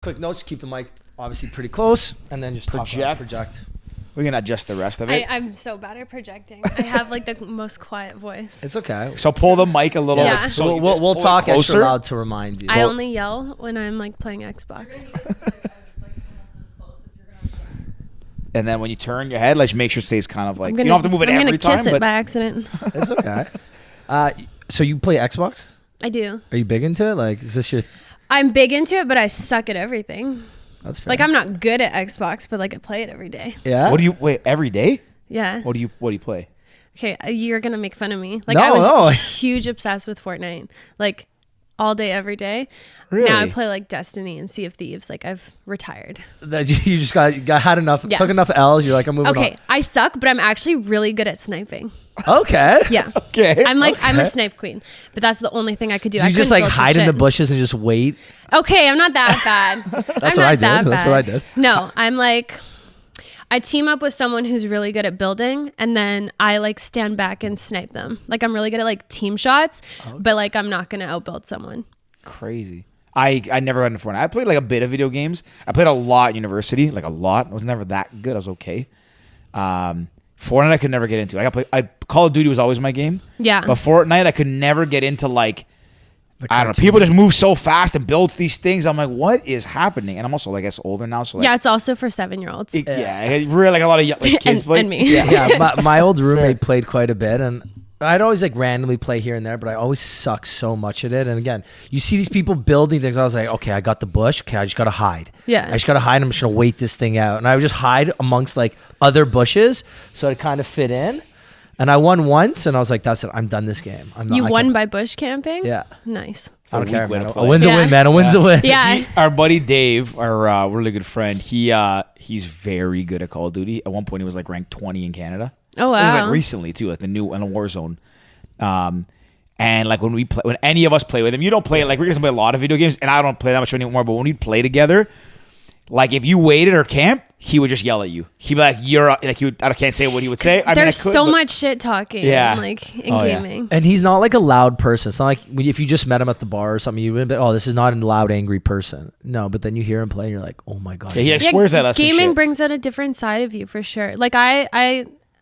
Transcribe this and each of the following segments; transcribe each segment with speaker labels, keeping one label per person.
Speaker 1: Quick notes, keep the mic obviously pretty close, and then just project.
Speaker 2: We're going to adjust the rest of it.
Speaker 3: I'm so bad at projecting. I have like the most quiet voice.
Speaker 1: It's okay.
Speaker 2: So pull the mic a little.
Speaker 3: Yeah.
Speaker 2: Like, so
Speaker 1: we'll talk extra loud to remind you.
Speaker 3: I only yell when I'm like playing Xbox.
Speaker 2: And then when you turn your head, let's make sure it stays kind of like, you don't have to move it every time.
Speaker 3: I'm going to kiss it by accident.
Speaker 1: It's okay. So you play Xbox?
Speaker 3: I do.
Speaker 1: Are you big into it? Like, is this your...
Speaker 3: I'm big into it, but I suck at everything.
Speaker 1: That's fair.
Speaker 3: Like, I'm not good at Xbox, but like I play it every day.
Speaker 1: Yeah?
Speaker 2: Wait, every day?
Speaker 3: Yeah.
Speaker 2: What do you play?
Speaker 3: Okay, you're going to make fun of me. Like,
Speaker 1: No,
Speaker 3: I was
Speaker 1: no.
Speaker 3: huge obsessed with Fortnite. Like, all day, every day.
Speaker 2: Really?
Speaker 3: Now I play like Destiny and Sea of Thieves. Like, I've retired.
Speaker 1: That you just had enough,
Speaker 3: Yeah.
Speaker 1: took enough L's, you're like, I'm moving on.
Speaker 3: Okay, I suck, but I'm actually really good at sniping.
Speaker 1: Okay.
Speaker 3: Yeah.
Speaker 2: Okay.
Speaker 3: I'm a snipe queen, but that's the only thing I could do.
Speaker 1: Do
Speaker 3: I
Speaker 1: you just
Speaker 3: couldn't
Speaker 1: like
Speaker 3: build some
Speaker 1: hide in the
Speaker 3: shit.
Speaker 1: bushes and just wait?
Speaker 3: Okay, I'm not that bad.
Speaker 1: That's what I did. That's what I did.
Speaker 3: No, I'm like, I team up with someone who's really good at building, and then I like stand back and snipe them. Like, I'm really good at like team shots, but like I'm not gonna outbuild someone.
Speaker 2: Crazy. I never got into Fortnite. I played like a bit of video games. I played a lot at university, like a lot. I was never that good. I was okay. Fortnite I could never get into. Call of Duty was always my game.
Speaker 3: Yeah.
Speaker 2: But Fortnite I could never get into, like, I don't know. People just move so fast and build these things. I'm like, what is happening? And I'm also, I guess, older now. So like,
Speaker 3: Yeah, it's also for 7-year-olds.
Speaker 2: really like a lot of like, kids play.
Speaker 3: And me.
Speaker 1: Yeah, my old roommate played quite a bit, and I'd always like randomly play here and there, but I always suck so much at it. And again, you see these people building things. I was like, okay, I got the bush. Okay, I just got to hide.
Speaker 3: Yeah.
Speaker 1: I just got to hide. I'm just going to wait this thing out. And I would just hide amongst like other bushes so it kind of fit in. And I won once, and I was like, that's it. I'm done this game.
Speaker 3: You won by bush camping?
Speaker 1: Yeah.
Speaker 3: Nice.
Speaker 1: I don't care,
Speaker 2: way
Speaker 1: man.
Speaker 2: to
Speaker 1: A
Speaker 2: play.
Speaker 1: win's a win, man. A win's a win.
Speaker 3: Yeah.
Speaker 2: Our buddy Dave, our really good friend, he's very good at Call of Duty. At one point, he was like ranked 20 in Canada.
Speaker 3: Oh, wow.
Speaker 2: This is like recently too, like the new in a Warzone. And like when any of us play with him, you don't play like we're gonna play a lot of video games, and I don't play that much anymore. But when we play together, like if you waited or camped, he would just yell at you. He'd be like, "You're like he would." I can't say what he would say.
Speaker 3: There's so much shit talking.
Speaker 2: Yeah.
Speaker 3: Like in gaming.
Speaker 1: And he's not like a loud person. It's not like if you just met him at the bar or something, you would be, oh, this is not a loud, angry person. No, but then you hear him play, and you're like, oh my god.
Speaker 2: Yeah, he like swears at us.
Speaker 3: Gaming brings out a different side of you for sure. Like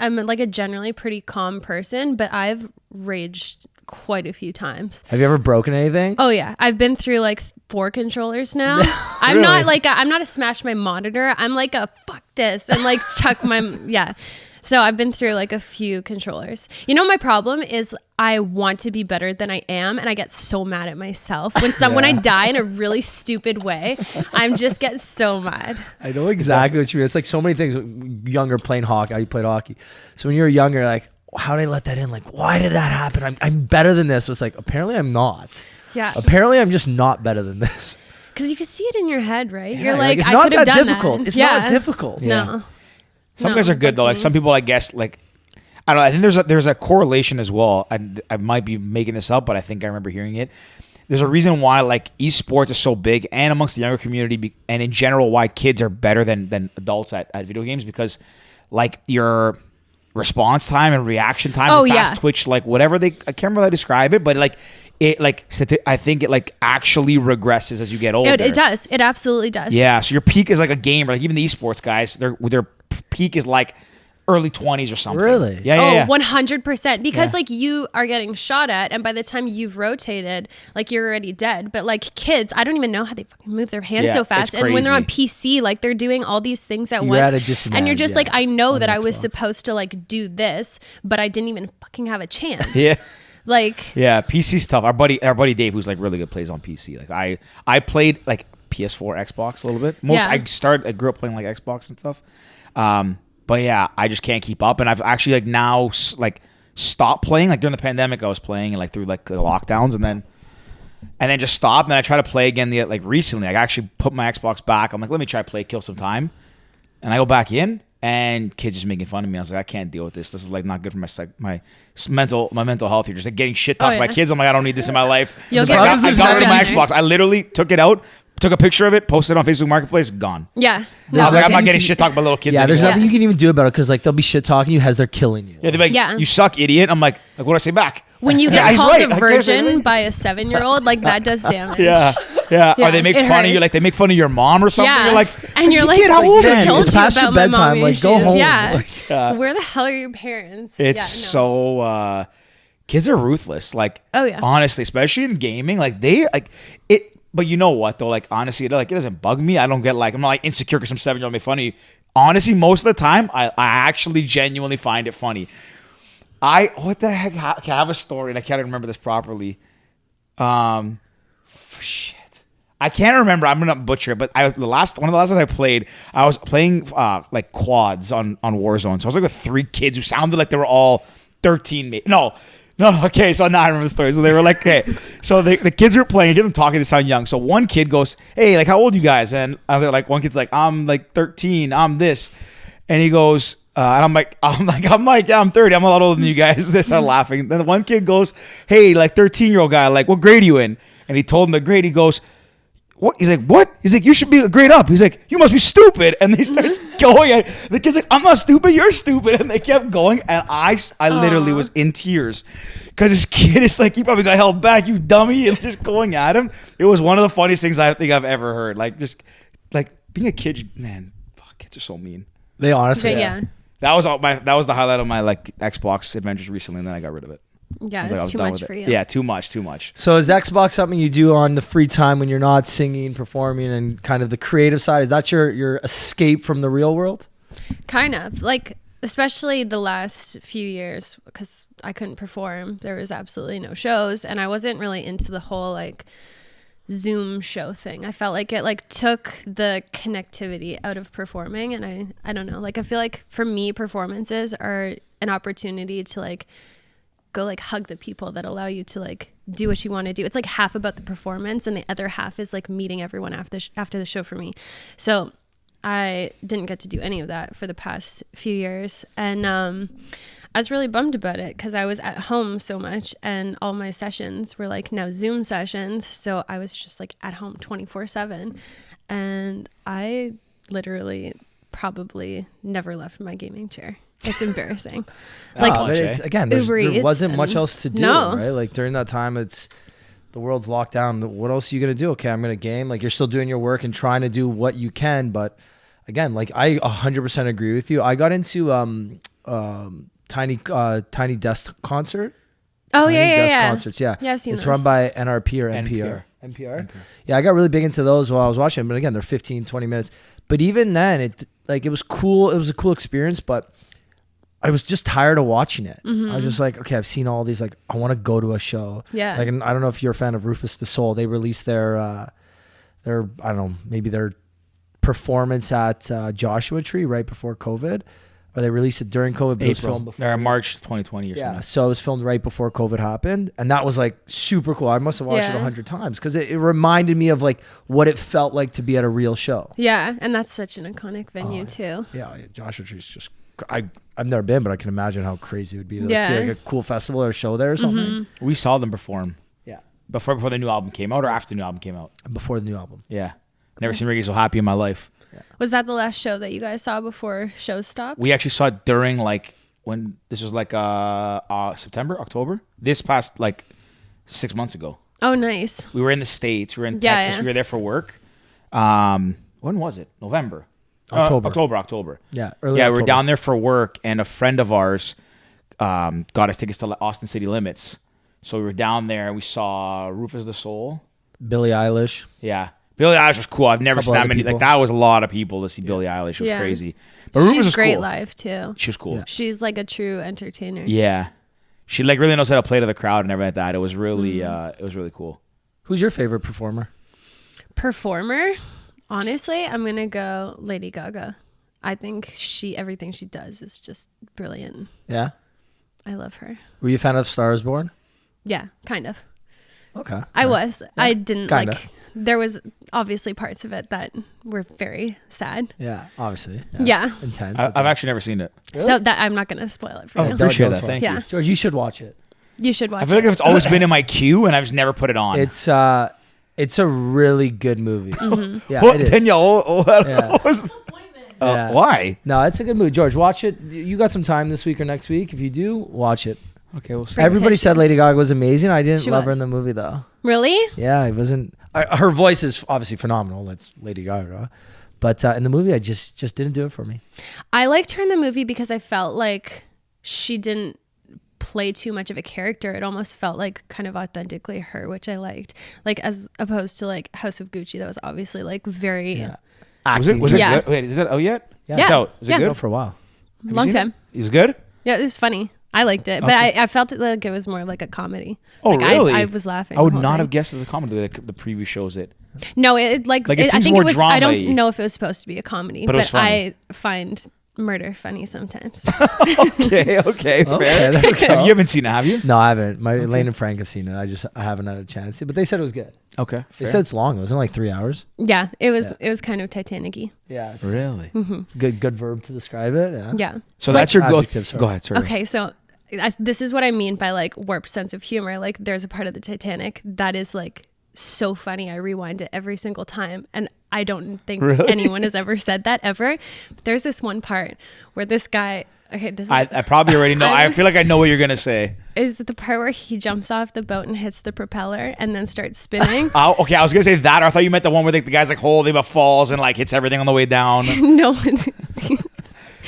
Speaker 3: I'm like a generally pretty calm person, but I've raged quite a few times.
Speaker 1: Have you ever broken anything?
Speaker 3: Oh yeah, I've been through like 4 controllers now. I'm
Speaker 1: Really?
Speaker 3: not like I'm not a smash my monitor. I'm like a fuck this and like chuck my yeah. So I've been through like a few controllers. You know, my problem is I want to be better than I am, and I get so mad at myself when I die in a really stupid way. I'm just get so mad.
Speaker 1: I know exactly what you mean. It's like so many things. Younger playing hockey, you played hockey. So when you were younger, like, how did I let that in? Like, why did that happen? I'm better than this. But it's like, apparently I'm not.
Speaker 3: Yeah.
Speaker 1: Apparently I'm just not better than this.
Speaker 3: Because you can see it in your head, right?
Speaker 1: Yeah,
Speaker 3: You're like,
Speaker 1: it's
Speaker 3: I
Speaker 1: not
Speaker 3: could have
Speaker 1: that
Speaker 3: done
Speaker 1: difficult.
Speaker 3: that.
Speaker 1: It's not difficult.
Speaker 3: No.
Speaker 2: Some guys are good though. Like some people, I guess, like I don't know. I think there's a correlation as well. I might be making this up, but I think I remember hearing it. There's a reason why like esports is so big, and amongst the younger community, and in general, why kids are better than adults at video games, because like your response time and reaction time, and fast twitch, like whatever I can't remember how to describe it, but like it like I think it like actually regresses as you get older.
Speaker 3: It does. It absolutely does.
Speaker 2: Yeah. So your peak is like a gamer. Like even the esports guys, their peak is like early 20s or something.
Speaker 1: Really?
Speaker 2: Yeah.
Speaker 3: 100%. Because like you are getting shot at, and by the time you've rotated, like you're already dead. But like kids, I don't even know how they fucking move their hands so fast. And when they're on PC, like they're doing all these things at once.
Speaker 1: At a disadvantage,
Speaker 3: and you're just like, I know that I was
Speaker 1: Xbox.
Speaker 3: supposed to like do this, but I didn't even fucking have a chance.
Speaker 2: Yeah.
Speaker 3: Like
Speaker 2: Yeah, PC's tough. Our buddy Dave, who's like really good, plays on PC. Like I played like PS4, Xbox a little bit. I grew up playing like Xbox and stuff. But yeah, I just can't keep up, and I've actually like now like stopped playing. Like during the pandemic, I was playing and like through like the lockdowns, and then just stopped. And then I tried to play again like recently. I actually put my Xbox back. I'm like, let me try play, kill some time, and I go back in, and kids just making fun of me. I was like, I can't deal with this. This is like not good for my mental health. You're just like getting shit talked by kids. I'm like, I don't need this in my life. I got rid of my Xbox. I literally took it out, took a picture of it, posted it on Facebook Marketplace, gone.
Speaker 3: yeah.
Speaker 2: I was like, I'm not getting shit talked by little kids.
Speaker 1: Yeah, there's
Speaker 2: anymore.
Speaker 1: nothing you can even do about it, because like they'll be shit talking you as they're killing you.
Speaker 2: Yeah, they're like, you suck, idiot. I'm like, what do I say back?
Speaker 3: When you
Speaker 2: Yeah,
Speaker 3: get
Speaker 2: he's
Speaker 3: called
Speaker 2: right.
Speaker 3: a
Speaker 2: I guess
Speaker 3: virgin
Speaker 2: really-
Speaker 3: by a 7-year-old, like that does damage.
Speaker 2: Yeah. Or they make
Speaker 3: it
Speaker 2: fun of you,
Speaker 3: hurts.
Speaker 2: like they make fun of your mom or something.
Speaker 3: Yeah.
Speaker 2: You're like,
Speaker 3: and you're like,
Speaker 2: kid, how old
Speaker 3: I
Speaker 2: are you?
Speaker 3: told
Speaker 1: It's
Speaker 3: you
Speaker 1: past your
Speaker 3: about my
Speaker 1: bedtime,
Speaker 3: mommy
Speaker 1: like, go
Speaker 3: issues.
Speaker 1: home.
Speaker 3: Yeah.
Speaker 2: Yeah.
Speaker 3: Where the hell are your parents?
Speaker 2: It's
Speaker 3: Yeah, no.
Speaker 2: so kids are ruthless. Like,
Speaker 3: Oh, yeah.
Speaker 2: honestly, especially in gaming, like they like it. But you know what though? Like honestly, like it doesn't bug me. I don't get like I'm not like insecure because some 7-year-old make fun of you. Honestly, most of the time, I actually genuinely find it funny. What the heck? I have a story and I can't remember this properly. Shit. I can't remember. I'm gonna butcher it, but one of the last times I played, I was playing like quads on Warzone. So I was like with 3 kids who sounded like they were all 13. No. Okay. So now I remember the story. So they were like, okay. So the kids were playing. I get them talking. They sound young. So one kid goes, "Hey, like how old are you guys?" And they're like, one kid's like, "I'm like 13. I'm this," and he goes. And I'm like, yeah, I'm 30. I'm a lot older than you guys. They start laughing. Then the one kid goes, "Hey, like 13-year-old guy, like what grade are you in?" And he told him the grade. He goes, "What?" He's like, "What?" He's like, "You should be a grade up." He's like, "You must be stupid." And they start going. And the kid's like, "I'm not stupid. You're stupid." And they kept going. And I literally was in tears because this kid is like, "You probably got held back, you dummy," and just going at him. It was one of the funniest things I think I've ever heard. Like just like being a kid, man. Fuck, kids are so mean.
Speaker 1: They honestly,
Speaker 3: But yeah.
Speaker 2: That was the highlight of my like Xbox adventures recently, and then I got rid of it.
Speaker 3: Yeah,
Speaker 2: I was like, I
Speaker 3: it's
Speaker 2: was
Speaker 3: too
Speaker 2: done
Speaker 3: much
Speaker 2: with
Speaker 3: for
Speaker 2: it.
Speaker 3: you.
Speaker 2: Yeah, too much.
Speaker 1: So is Xbox something you do on the free time when you're not singing, performing, and kind of the creative side? Is that your escape from the real world?
Speaker 3: Kind of. Like, especially the last few years, because I couldn't perform. There was absolutely no shows, and I wasn't really into the whole like Zoom show thing. I felt like it like took the connectivity out of performing, and I don't know. Like I feel like for me, performances are an opportunity to like go like hug the people that allow you to like do what you want to do. It's like half about the performance, and the other half is like meeting everyone after the show for me. So I didn't get to do any of that for the past few years, and I was really bummed about it because I was at home so much and all my sessions were like now Zoom sessions. So I was just like at home 24/7, and I literally probably never left my gaming chair. It's embarrassing.
Speaker 1: Like
Speaker 2: much,
Speaker 1: again,
Speaker 3: Uber
Speaker 1: there
Speaker 3: Eats
Speaker 1: wasn't much
Speaker 3: and-
Speaker 1: else to do,
Speaker 3: No.
Speaker 1: right? Like during that time, the world's locked down. What else are you gonna do? Okay, I'm gonna game. Like you're still doing your work and trying to do what you can, but again, like I 100% agree with you. I got into Tiny Desk concert.
Speaker 3: Oh
Speaker 1: Tiny
Speaker 3: yeah,
Speaker 1: Desk
Speaker 3: yeah.
Speaker 1: concerts, yeah.
Speaker 3: Yeah, I've seen
Speaker 1: it's
Speaker 3: those.
Speaker 1: run by NRP or NPR. NPR. Yeah, I got really big into those while I was watching. But again, they're 15, 20 minutes. But even then, it was cool. It was a cool experience, but I was just tired of watching it. I was just like, okay, I've seen all these. Like, I want to go to a show.
Speaker 3: Yeah.
Speaker 1: Like, and I don't know if you're a fan of Rufus the Soul. They released their I don't know, maybe their performance at Joshua Tree right before COVID. Or they released it during COVID, but it was filmed before.
Speaker 2: March 2020 or
Speaker 1: Yeah,
Speaker 2: something.
Speaker 1: so it was filmed right before COVID happened, and that was like super cool. I must have watched it 100 times because it reminded me of like what it felt like to be at a real show.
Speaker 3: Yeah, and that's such an iconic venue too.
Speaker 1: Yeah, Joshua Tree's just I've never been, but I can imagine how crazy it would be to like, see
Speaker 3: Yeah.
Speaker 1: like a cool festival or a show there or something.
Speaker 2: We saw them perform.
Speaker 1: Yeah,
Speaker 2: Before the new album came out or after the new album came out?
Speaker 1: before the new album.
Speaker 2: Yeah. Never seen Ricky so happy in my life.
Speaker 3: Was that the last show that you guys saw before shows stopped?
Speaker 2: We actually saw it during like when this was like September, October. This past like 6 months ago.
Speaker 3: Oh, nice.
Speaker 2: We were in the States. We were in
Speaker 3: Yeah,
Speaker 2: Texas.
Speaker 3: yeah.
Speaker 2: We were there for work. When was it? November. October.
Speaker 1: Yeah, early
Speaker 2: Yeah, we
Speaker 1: October.
Speaker 2: were down there for work, and a friend of ours got us tickets to Austin City Limits. So we were down there, and we saw Rufus the Soul.
Speaker 1: Billie Eilish.
Speaker 2: Yeah. Billie Eilish was cool. I've never
Speaker 1: Couple
Speaker 2: seen that
Speaker 1: other
Speaker 2: many.
Speaker 1: people.
Speaker 2: Like, that was a lot of people to see Billie Eilish. It was
Speaker 3: Yeah.
Speaker 2: crazy. But Rufus
Speaker 3: She's
Speaker 2: was
Speaker 3: great
Speaker 2: cool.
Speaker 3: live too.
Speaker 2: She was cool.
Speaker 1: Yeah.
Speaker 3: She's like a true entertainer.
Speaker 2: Yeah. She like really knows how to play to the crowd and everything like that. It was really cool.
Speaker 1: Who's your favorite performer?
Speaker 3: Performer, honestly, I'm gonna go Lady Gaga. I think everything she does is just brilliant.
Speaker 1: Yeah,
Speaker 3: I love her.
Speaker 1: were you a fan of Stars Born?
Speaker 3: Yeah, kind of.
Speaker 1: Okay,
Speaker 3: I was. I didn't
Speaker 1: Kinda.
Speaker 3: like. There was obviously parts of it that were very sad.
Speaker 1: Yeah, obviously.
Speaker 3: Yeah.
Speaker 1: Intense.
Speaker 2: I've actually never seen it.
Speaker 3: So that I'm not gonna spoil it for you.
Speaker 2: appreciate that.
Speaker 1: fun.
Speaker 2: Thank
Speaker 3: Yeah.
Speaker 2: you.
Speaker 1: George, you should watch it.
Speaker 3: You should watch
Speaker 2: I feel
Speaker 3: it.
Speaker 2: like it's always been in my queue and I've just never put it on.
Speaker 1: It's a really good movie. Yeah,
Speaker 2: What?
Speaker 1: it is.
Speaker 2: Danielle,
Speaker 1: Yeah.
Speaker 2: what was
Speaker 1: Yeah.
Speaker 2: why?
Speaker 1: No, it's a good movie. George, watch it. You got some time this week or next week? If you do, watch it.
Speaker 2: Okay, we'll see.
Speaker 1: Everybody said Lady Gaga was amazing. I didn't
Speaker 3: She
Speaker 1: love her
Speaker 3: was.
Speaker 1: in the movie though.
Speaker 3: Really?
Speaker 1: Yeah, I wasn't. Her voice is obviously phenomenal. That's Lady Gaga. But in the movie, I just didn't do it for me.
Speaker 3: I liked her in the movie because I felt like she didn't play too much of a character. It almost felt like kind of authentically her, which I liked. Like as opposed to like House of Gucci, that was obviously like very
Speaker 2: Was it
Speaker 3: Yeah.
Speaker 2: good? Wait, is that out yet?
Speaker 1: Yeah.
Speaker 2: It's out. Is it
Speaker 3: Yeah.
Speaker 2: good?
Speaker 1: Go for a while.
Speaker 2: Have you
Speaker 3: long
Speaker 2: seen
Speaker 3: time.
Speaker 2: It? Is it good?
Speaker 3: Yeah, it was funny. I liked it, but I felt it like it was more like a comedy.
Speaker 2: Oh,
Speaker 3: like,
Speaker 2: really?
Speaker 3: I was laughing.
Speaker 2: I would
Speaker 3: the whole
Speaker 2: not
Speaker 3: thing.
Speaker 2: have guessed as a comedy. Like the preview shows it.
Speaker 3: No, it like,
Speaker 2: Like, it
Speaker 3: I
Speaker 2: seems
Speaker 3: think
Speaker 2: more
Speaker 3: it was. I
Speaker 2: drama-y.
Speaker 3: don't know if it was supposed to be a comedy,
Speaker 2: But it was
Speaker 3: but
Speaker 2: funny.
Speaker 3: I find murder funny sometimes.
Speaker 2: Okay, fair.
Speaker 1: there we go.
Speaker 2: You haven't seen it, have you?
Speaker 1: No, I haven't. Lane and Frank have seen it. I haven't had a chance to. But they said it was good.
Speaker 2: Okay,
Speaker 1: They said it's long. It was in like 3 hours.
Speaker 3: Yeah, it was.
Speaker 1: Yeah.
Speaker 3: It was kind of Titanic-y.
Speaker 1: Yeah.
Speaker 2: really.
Speaker 1: Good verb to describe it. Yeah.
Speaker 3: Yeah.
Speaker 2: So that's your go.
Speaker 1: Adjective, sorry.
Speaker 2: Go ahead, sorry.
Speaker 3: Okay, so this is what I mean by like warped sense of humor. Like there's a part of the Titanic that is like so funny. I rewind it every single time, and I don't think
Speaker 2: Really?
Speaker 3: anyone has ever said that ever. But there's this one part where this guy. Okay, this is,
Speaker 2: I probably already know. I feel like I know what you're gonna say.
Speaker 3: is the part where he jumps off the boat and hits the propeller and then starts spinning.
Speaker 2: Oh, okay, I was gonna say that. Or I thought you meant the one where the guy's like holding but falls and like hits everything on the way down.
Speaker 3: No.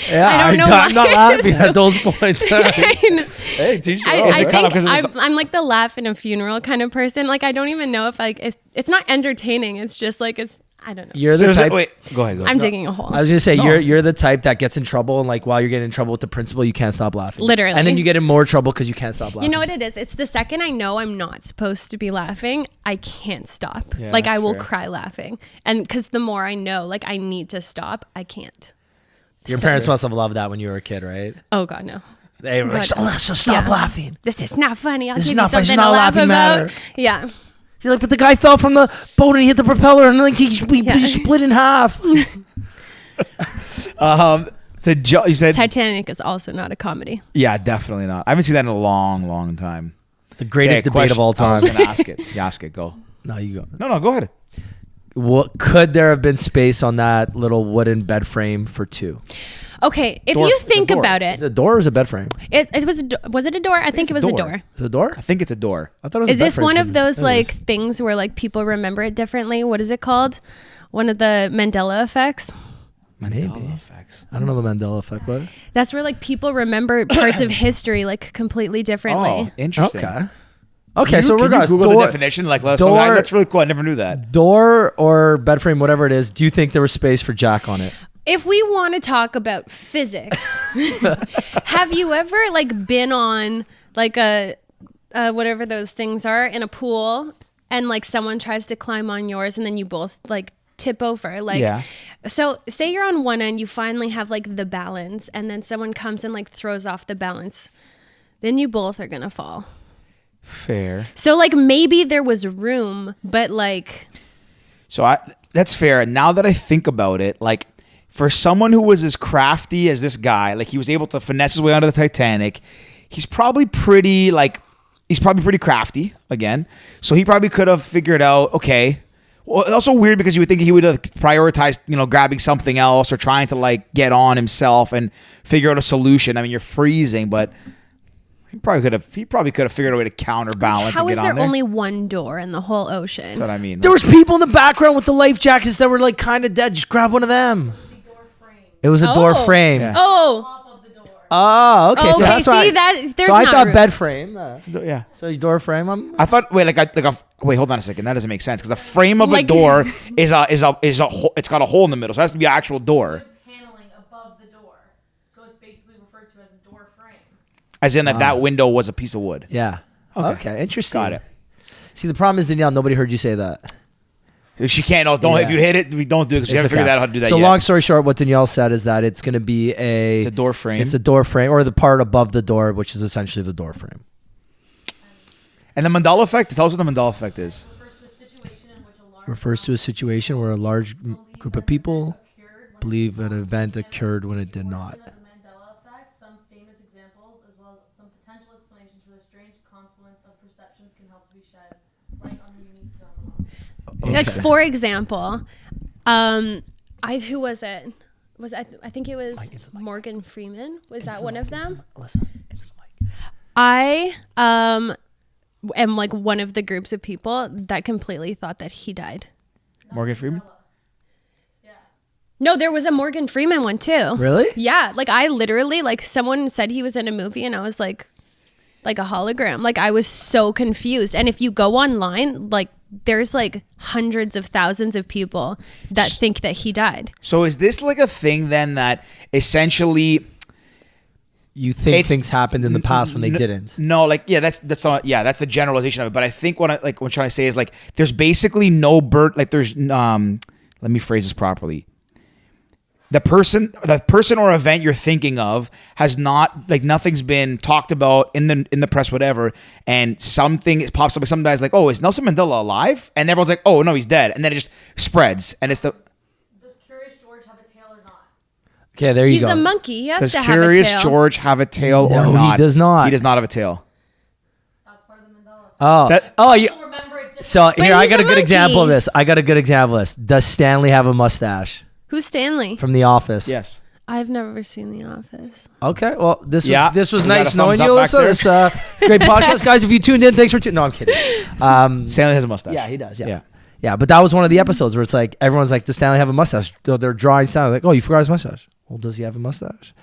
Speaker 1: Yeah,
Speaker 3: I don't know
Speaker 1: I'm not
Speaker 3: why
Speaker 1: laughing
Speaker 3: it's
Speaker 1: at those points.
Speaker 2: Hey, teach your own.
Speaker 3: I
Speaker 2: Is it kind of
Speaker 3: think
Speaker 2: 'cause
Speaker 3: I'm like the laugh in a funeral kind of person. Like I don't even know if it's not entertaining. It's just like I don't know.
Speaker 1: You're the type.
Speaker 2: Wait, go ahead.
Speaker 3: I'm digging a hole.
Speaker 1: I was gonna say
Speaker 2: No.
Speaker 1: you're the type that gets in trouble, and like while you're getting in trouble with the principal, you can't stop laughing.
Speaker 3: Literally.
Speaker 1: And then you get in more trouble because you can't stop laughing.
Speaker 3: You know what it is? It's the second I know I'm not supposed to be laughing, I can't stop.
Speaker 2: Yeah,
Speaker 3: like I
Speaker 2: that's
Speaker 3: will
Speaker 2: fair.
Speaker 3: cry laughing. And because the more I know, like I need to stop, I can't.
Speaker 1: Your
Speaker 3: So-
Speaker 1: parents must have loved that when you were a kid, right?
Speaker 3: Oh God, no.
Speaker 1: They were like,
Speaker 3: But-
Speaker 1: Alyssa, stop
Speaker 3: Yeah.
Speaker 1: laughing.
Speaker 3: This is not funny. I'll
Speaker 1: This is
Speaker 3: give
Speaker 1: not
Speaker 3: you
Speaker 1: funny. It's
Speaker 3: something
Speaker 1: not
Speaker 3: to
Speaker 1: a
Speaker 3: laugh
Speaker 1: laughing
Speaker 3: about.
Speaker 1: matter.
Speaker 3: Yeah.
Speaker 1: You're like, but the guy fell from the boat and he hit the propeller, and like we
Speaker 3: Yeah.
Speaker 1: split in half.
Speaker 2: you said
Speaker 3: Titanic is also not a comedy.
Speaker 2: yeah, definitely not. I haven't seen that in a long time.
Speaker 1: The greatest
Speaker 2: Okay,
Speaker 1: debate
Speaker 2: question.
Speaker 1: of all
Speaker 2: I
Speaker 1: time.
Speaker 2: was gonna ask it. You ask it. Go.
Speaker 1: No, you go.
Speaker 2: No, go ahead.
Speaker 1: What could there have been space on that little wooden bed frame for two?
Speaker 3: Okay, if
Speaker 2: Door-
Speaker 3: you
Speaker 2: it's a
Speaker 3: think
Speaker 2: door.
Speaker 3: about
Speaker 1: Is
Speaker 3: it,
Speaker 1: it a door or is it a bed frame?
Speaker 3: was it a door? I think it was a door.
Speaker 1: Is it a door?
Speaker 2: I think it's a door.
Speaker 1: I thought it was
Speaker 3: Is
Speaker 1: a bed
Speaker 3: this
Speaker 1: frame
Speaker 3: one
Speaker 1: for
Speaker 3: of
Speaker 1: me.
Speaker 3: those
Speaker 1: There it
Speaker 3: like
Speaker 1: is.
Speaker 3: things where like people remember it differently? What is it called? One of the Mandela effects.
Speaker 2: Mandela effects.
Speaker 1: I don't know the Mandela effect, but
Speaker 3: That's where like people remember parts of history like completely differently.
Speaker 2: Oh, interesting.
Speaker 1: Okay, so
Speaker 2: can you
Speaker 1: regardless,
Speaker 2: Google
Speaker 1: door,
Speaker 2: the definition. Like, let us know.
Speaker 1: door-
Speaker 2: That's really cool. I never knew that.
Speaker 1: door or bed frame, whatever it is. Do you think there was space for Jack on it?
Speaker 3: If we want to talk about physics, have you ever like been on like a whatever those things are in a pool and like someone tries to climb on yours and then you both like tip over? Like,
Speaker 2: Yeah.
Speaker 3: So say you're on one end, you finally have like the balance, and then someone comes and like throws off the balance, then you both are gonna fall.
Speaker 2: Fair.
Speaker 3: So like maybe there was room, but like
Speaker 2: So that's fair. Now that I think about it, like for someone who was as crafty as this guy, like he was able to finesse his way onto the Titanic, he's probably pretty crafty again. So he probably could have figured out, okay. Well, also weird because you would think he would have prioritized, grabbing something else or trying to like get on himself and figure out a solution. I mean, you're freezing, but he probably could have figured out a way to counterbalance
Speaker 3: how
Speaker 2: and
Speaker 3: is
Speaker 2: get
Speaker 3: there
Speaker 2: on there.
Speaker 3: only one door in the whole ocean?
Speaker 2: That's what I mean.
Speaker 1: There was people in the background with the life jackets that were like kind of dead. Just grab one of them. It was a door
Speaker 3: Oh.
Speaker 1: frame.
Speaker 2: Yeah.
Speaker 3: Oh,
Speaker 1: Oh, okay. So
Speaker 3: okay.
Speaker 1: that's why.
Speaker 3: See that? There's
Speaker 1: So I
Speaker 3: not
Speaker 1: thought
Speaker 3: room.
Speaker 1: bed frame.
Speaker 2: Yeah.
Speaker 1: So door frame.
Speaker 2: I thought wait, hold on a second. That doesn't make sense because the frame of a
Speaker 3: Like-
Speaker 2: door is a hole. It's got a hole in the middle, so it has to be an actual door.
Speaker 4: Paneling above the door, so it's basically referred to as a door frame.
Speaker 2: As in, if that window was a piece of wood.
Speaker 1: Yeah. Okay. Interesting.
Speaker 2: Got it.
Speaker 1: See, the problem is, Danielle, nobody heard you say that.
Speaker 2: If she can't, don't.
Speaker 1: Yeah.
Speaker 2: If you hit it, we don't do it because we
Speaker 1: It's
Speaker 2: haven't figured
Speaker 1: okay.
Speaker 2: out how to do that
Speaker 1: So
Speaker 2: yet.
Speaker 1: long story short, what Danielle said is that it's going to be
Speaker 2: It's a door frame.
Speaker 1: It's a door frame, or the part above the door, which is essentially the door frame.
Speaker 2: And the Mandela effect. Tell us what the Mandela effect is.
Speaker 4: Refers to a situation in which a large
Speaker 1: Refers to a situation where a large group of people believe an event occurred when it did not.
Speaker 4: Of the Mandela effect, some famous examples, as well as some potential explanations for the strange confluence of perceptions can help to be shed light on the unique phenomenon.
Speaker 3: Like for example, who was it? I think it was Morgan Freeman. Was that one of them?
Speaker 1: Alyssa, into the mic.
Speaker 3: I am like one of the groups of people that completely thought that he died.
Speaker 2: Morgan Freeman?
Speaker 3: No, there was a Morgan Freeman one too.
Speaker 1: Really?
Speaker 3: Yeah. Like I literally, like someone said he was in a movie and I was like a hologram. Like I was so confused. And if you go online, like there's like hundreds of thousands of people that think that he died.
Speaker 2: So is this like a thing then that essentially
Speaker 1: you think things happened in the past when they didn't?
Speaker 2: No, like that's not, that's the generalization of it. But I think what I'm trying to say is like there's basically no bird. Like there's let me phrase this properly. The person or event you're thinking of has not, like, nothing's been talked about in the press, whatever, and something pops up. Some guy's like, "Oh, is Nelson Mandela alive?" And everyone's like, "Oh no, he's dead." And then it just spreads, and it's the.
Speaker 4: Does Curious George have a tail or not?
Speaker 1: Okay, there you
Speaker 3: go. He's a monkey. He has to have a tail.
Speaker 2: Does Curious George have a tail or not?
Speaker 1: No, he does not.
Speaker 2: He does not have a tail.
Speaker 4: That's part of the Mandela.
Speaker 1: So here, I got a good
Speaker 3: monkey.
Speaker 1: example of this. Does Stanley have a mustache?
Speaker 3: Who's Stanley?
Speaker 1: From The Office.
Speaker 2: Yes.
Speaker 3: I've never seen The Office.
Speaker 1: Okay, well, this was
Speaker 2: We
Speaker 1: nice
Speaker 2: got a
Speaker 1: knowing you,
Speaker 2: thumbs up
Speaker 1: Alyssa. This great podcast, guys. If you tuned in, thanks for tuning. No, I'm kidding.
Speaker 2: Stanley has a mustache.
Speaker 1: Yeah, he does. Yeah, but that was one of the episodes where it's like everyone's like, "Does Stanley have a mustache?" They're drawing Stanley like, "Oh, you forgot his mustache." Well, does he have a mustache?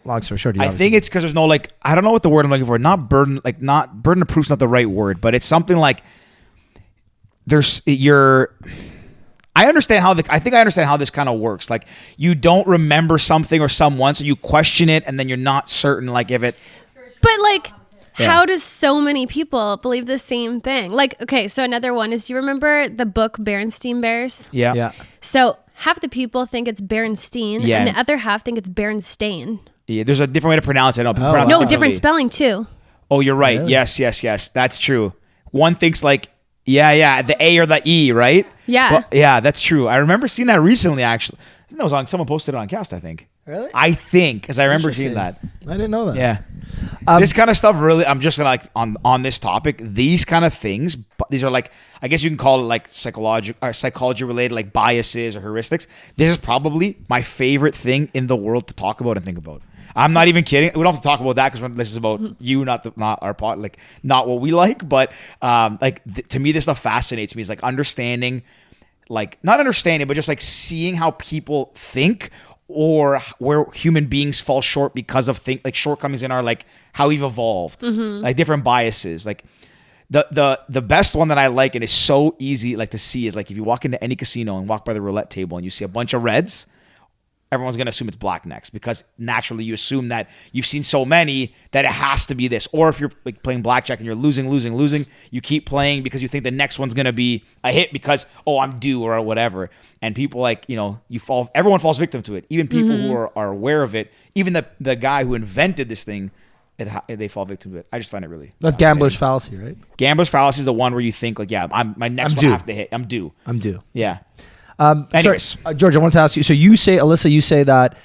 Speaker 1: Long story short,
Speaker 2: I think it's because there's no, like, I don't know what the word I'm looking for. Not burden of proof's not the right word, but it's something like I understand how this kind of works. Like, you don't remember something or someone, so you question it, and then you're not certain, like, if it.
Speaker 3: But like, how does so many people believe the same thing? Like, okay, so another one is, do you remember the book Berenstain Bears?
Speaker 2: Yeah.
Speaker 3: So half the people think it's Berenstein, and the other half think it's Berenstain.
Speaker 2: Yeah, there's a different way to pronounce it.
Speaker 3: No, different spelling too.
Speaker 2: Oh, you're right. Really? Yes. That's true. One thinks like. Yeah, the A or the E, right?
Speaker 3: Yeah.
Speaker 2: But, yeah, that's true. I remember seeing that recently, actually. I think that was on, someone posted it on Cast, I think.
Speaker 1: Really?
Speaker 2: I think, because I remember seeing that.
Speaker 1: I didn't know that.
Speaker 2: Yeah. This kind of stuff really, I'm just going to, like, on this topic, these kind of things, these are like, I guess you can call it like psychology related, like biases or heuristics. This is probably my favorite thing in the world to talk about and think about. I'm not even kidding. We don't have to talk about that because this is about you, not our pod, like not what we like. But to me, this stuff fascinates me. It's like understanding, like not understanding, but just like seeing how people think or where human beings fall short because of like shortcomings in our, like, how we've evolved, like different biases. Like the best one that I like and is so easy like to see is like if you walk into any casino and walk by the roulette table and you see a bunch of reds. Everyone's going to assume it's black next because naturally you assume that you've seen so many that it has to be this. Or if you're like playing blackjack and you're losing, you keep playing because you think the next one's going to be a hit because, oh, I'm due or whatever. And people, like, you know, everyone falls victim to it. Even people who are aware of it, even the guy who invented this thing, they fall victim to it. I just find it really.
Speaker 1: That's gambler's fallacy, right?
Speaker 2: Gambler's fallacy is the one where you think like, yeah, my next one I have to hit. I'm due. Yeah.
Speaker 1: Anyways. Sorry, George, I want to ask you. So Alyssa, you say that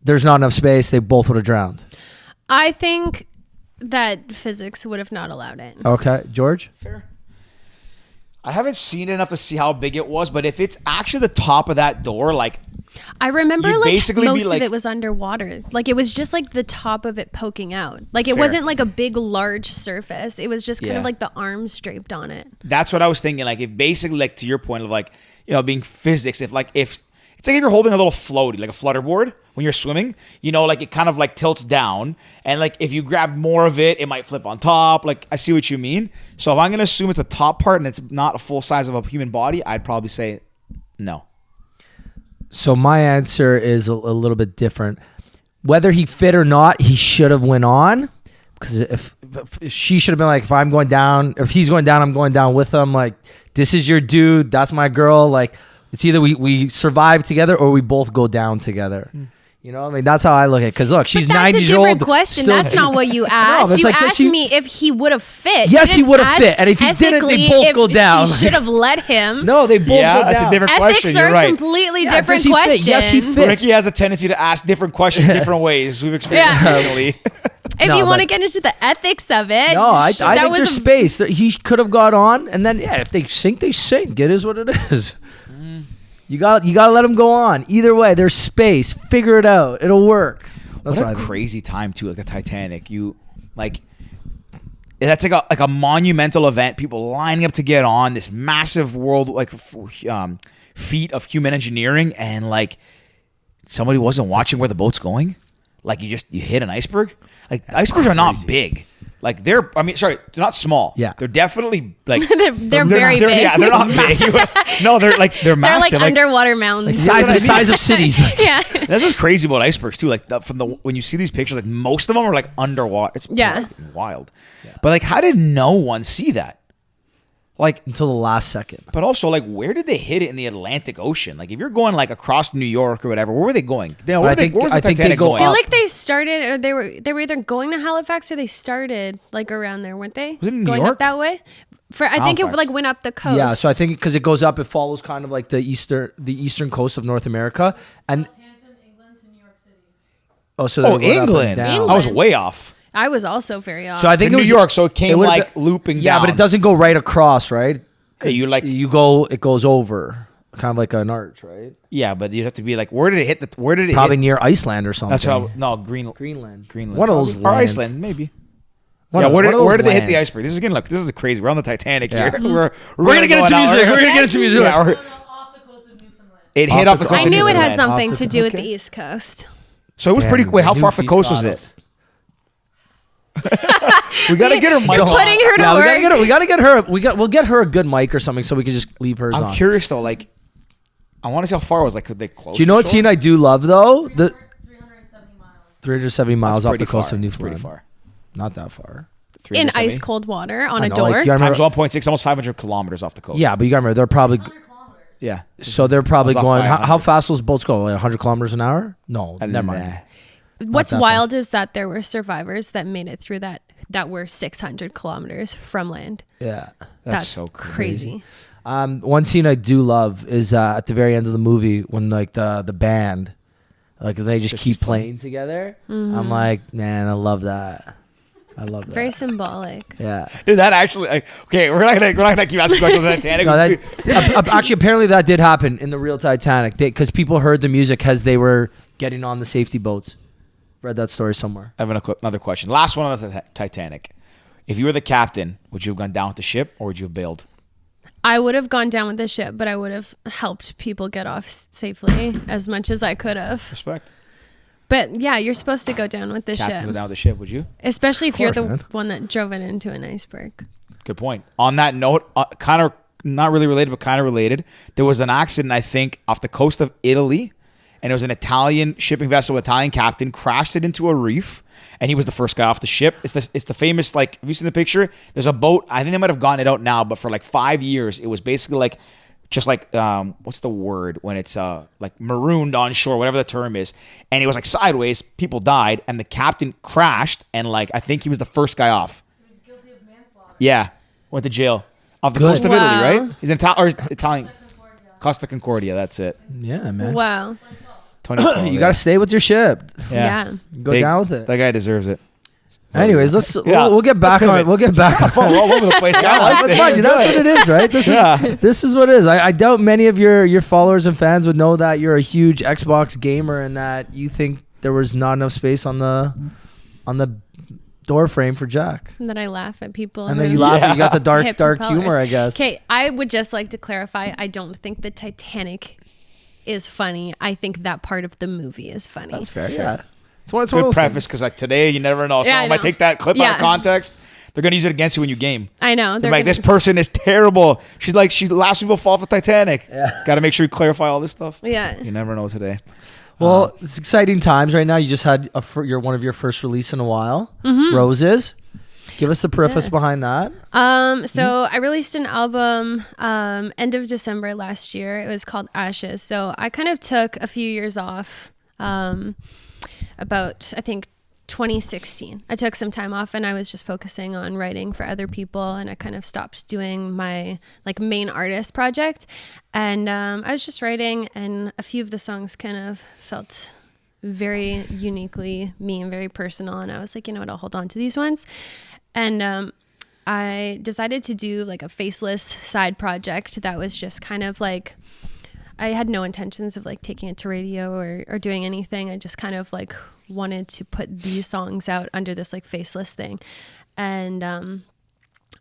Speaker 1: there's not enough space. They both would have drowned.
Speaker 3: I think that physics would have not allowed it.
Speaker 1: Okay, George?
Speaker 2: Fair. I haven't seen it enough to see how big it was, but if it's actually the top of that door, like...
Speaker 3: I remember like most of it was underwater. Like it was just like the top of it poking out. Like it wasn't like a big, large surface. It was just kind of like the arms draped on it.
Speaker 2: That's what I was thinking. Like if basically, like to your point of like, you know, being physics, if it's like if you're holding a little floaty, like a flutterboard when you're swimming, you know, like it kind of like tilts down. And like if you grab more of it, it might flip on top. Like I see what you mean. So if I'm going to assume it's the top part and it's not a full size of a human body, I'd probably say no.
Speaker 1: So my answer is a little bit different. Whether he fit or not, he should have went on. Because if she should have been like, if I'm going down, if he's going down, I'm going down with him. Like, this is your dude. That's my girl. Like, it's either we survive together or we both go down together. You know, I mean, that's how I look at it. Because look, she's 90 years old.
Speaker 3: That's a different question. That's not what you asked. You
Speaker 1: like
Speaker 3: asked me if he would have fit.
Speaker 1: Yes, he would have fit. And if he didn't, they both go down.
Speaker 3: She should have let him.
Speaker 1: No, they both go down.
Speaker 2: That's a different question.
Speaker 3: Ethics are a completely different question.
Speaker 1: Yes, he fits.
Speaker 2: Ricky has a tendency to ask different questions different ways. We've experienced recently.
Speaker 3: If you want to get into the ethics of it.
Speaker 1: No, I think there's space. He could have got on. And then, if they sink, they sink. It is what it is. You got to let them go on. Either way, there's space. Figure it out. It'll work.
Speaker 2: That's what a crazy time too, like the Titanic. You like that's like a monumental event. People lining up to get on this massive world like feat of human engineering, and like somebody wasn't watching where the boat's going. Like you hit an iceberg. Like icebergs are not big. Like they're not small.
Speaker 1: Yeah,
Speaker 2: they're definitely like
Speaker 3: they're very big.
Speaker 2: Yeah, they're not big. No, they're massive.
Speaker 3: They're like underwater mountains.
Speaker 1: Size of cities.
Speaker 3: Yeah,
Speaker 2: that's what's crazy about icebergs too. Like when you see these pictures, like most of them are like underwater. It's wild. Yeah. But like, how did no one see that? Like
Speaker 1: until the last second.
Speaker 2: But also, like, where did they hit it in the Atlantic Ocean? Like, if you're going like across New York or whatever, where were they going? Where was the Titanic going?
Speaker 3: I feel like they started, or they were either going to Halifax or they started like around there, weren't they?
Speaker 2: Was it in New
Speaker 3: going
Speaker 2: York?
Speaker 3: Up that way? I think it like went up the coast.
Speaker 1: Yeah, so I think because it goes up, it follows kind of like the eastern coast of North America, and
Speaker 4: Southampton, England to New York City.
Speaker 2: England. I was way off.
Speaker 3: I was also very off.
Speaker 1: So I think
Speaker 2: New York, so it came like looping down.
Speaker 1: Yeah, but it doesn't go right across, right?
Speaker 2: Okay,
Speaker 1: it goes over, kind of like an arch, right?
Speaker 2: Yeah, but you have to be like, where did it hit?
Speaker 1: Probably near Iceland or something.
Speaker 2: That's
Speaker 1: Greenland.
Speaker 2: One
Speaker 1: of those
Speaker 2: or Iceland, maybe. Where did they hit the iceberg? This is crazy. We're on the Titanic here. We're
Speaker 1: gonna get into music. We're gonna get into music.
Speaker 4: Off the coast of Newfoundland.
Speaker 2: It hit off the coast.
Speaker 3: I knew it had something to do with the East Coast.
Speaker 2: So it was pretty. Wait, how far off the coast was it? We gotta get her mic.
Speaker 3: Putting her to work.
Speaker 1: We gotta get her. We'll get her a good mic or something so we can just leave hers on.
Speaker 2: I'm curious though. Like, I want to see how far it was. Like, could they close?
Speaker 1: Do you know what scene I do love though?
Speaker 4: 370 miles.
Speaker 1: 370 miles off the coast of
Speaker 2: That's
Speaker 1: Newfoundland.
Speaker 2: pretty far.
Speaker 1: Not that far.
Speaker 3: In ice cold water on a door.
Speaker 1: Like,
Speaker 2: times 1.6, almost 500 kilometers off the coast.
Speaker 1: Yeah, but you gotta remember they're probably.
Speaker 2: Yeah.
Speaker 1: So they're probably going. How fast will those boats go? Like 100 kilometers an hour? No, never mind.
Speaker 3: What's wild is that there were survivors that made it through that were 600 kilometers from land.
Speaker 1: Yeah,
Speaker 3: that's
Speaker 2: so
Speaker 3: crazy.
Speaker 1: One scene I do love is at the very end of the movie when like the band, like they just keep playing together. Mm-hmm. I'm like, man, I love that.
Speaker 3: Very symbolic.
Speaker 1: Yeah.
Speaker 2: Dude, that actually okay. We're not gonna keep asking questions on Titanic.
Speaker 1: Actually, apparently that did happen in the real Titanic because people heard the music as they were getting on the safety boats. Read that story somewhere.
Speaker 2: I have another question. Last one on the Titanic. If you were the captain, would you have gone down with the ship or would you have bailed?
Speaker 3: I would have gone down with the ship, but I would have helped people get off safely as much as I could have.
Speaker 2: Respect.
Speaker 3: But yeah, you're supposed to go down with the
Speaker 2: Captain
Speaker 3: ship.
Speaker 2: Go down with the ship, would you?
Speaker 3: Especially if you're the one that drove it into an iceberg.
Speaker 2: Good point. On that note, kind of not really related, but kind of related. There was an accident, I think, off the coast of Italy. And it was an Italian shipping vessel, Italian captain, crashed it into a reef, and he was the first guy off the ship. It's the famous, like, have you seen the picture? There's a boat, I think they might have gotten it out now, but for like 5 years, it was basically like, just like, what's the word when it's like marooned on shore, whatever the term is. And it was like sideways, people died, and the captain crashed, and like, I think he was the first guy off.
Speaker 4: He was guilty of manslaughter.
Speaker 2: Yeah, went to jail. Off the coast of Italy, right? He's Italian. Costa Concordia, that's it.
Speaker 1: Yeah, man.
Speaker 3: Wow.
Speaker 2: 2012,
Speaker 1: you gotta stay with your ship.
Speaker 3: Yeah.
Speaker 1: Go down with it.
Speaker 2: That guy deserves it.
Speaker 1: Anyways, we'll get back on. We'll get back on.
Speaker 2: We're all over the place.
Speaker 1: That's what it is, right? This is what it is. I doubt many of your followers and fans would know that you're a huge Xbox gamer and that you think there was not enough space on the door frame for Jack.
Speaker 3: And that I laugh at people.
Speaker 1: And then you laugh and you got the dark
Speaker 3: propellers.
Speaker 1: humor, I guess.
Speaker 3: Okay, I would just like to clarify, I don't think the Titanic is funny. I think that part of the movie is funny.
Speaker 1: That's fair.
Speaker 2: Yeah.
Speaker 1: It's one
Speaker 2: good preface because like today you never know. Someone might take that clip out of context. They're gonna use it against you when you game.
Speaker 3: I know.
Speaker 2: They're like, this person is terrible. She's like, she laughs people fall off the Titanic. Yeah. Got to make sure you clarify all this stuff.
Speaker 3: Yeah.
Speaker 2: You never know today.
Speaker 1: Well, it's exciting times right now. You just had one of your first release in a while.
Speaker 3: Mm-hmm.
Speaker 1: Roses. Give us the preface behind that.
Speaker 3: So I released an album end of December last year. It was called Ashes. So I kind of took a few years off, about I think 2016. I took some time off and I was just focusing on writing for other people, and I kind of stopped doing my like main artist project. And I was just writing, and a few of the songs kind of felt very uniquely me and very personal. And I was like, you know what, I'll hold on to these ones. And I decided to do like a faceless side project that was just kind of like, I had no intentions of like taking it to radio or doing anything. I just kind of like wanted to put these songs out under this like faceless thing. And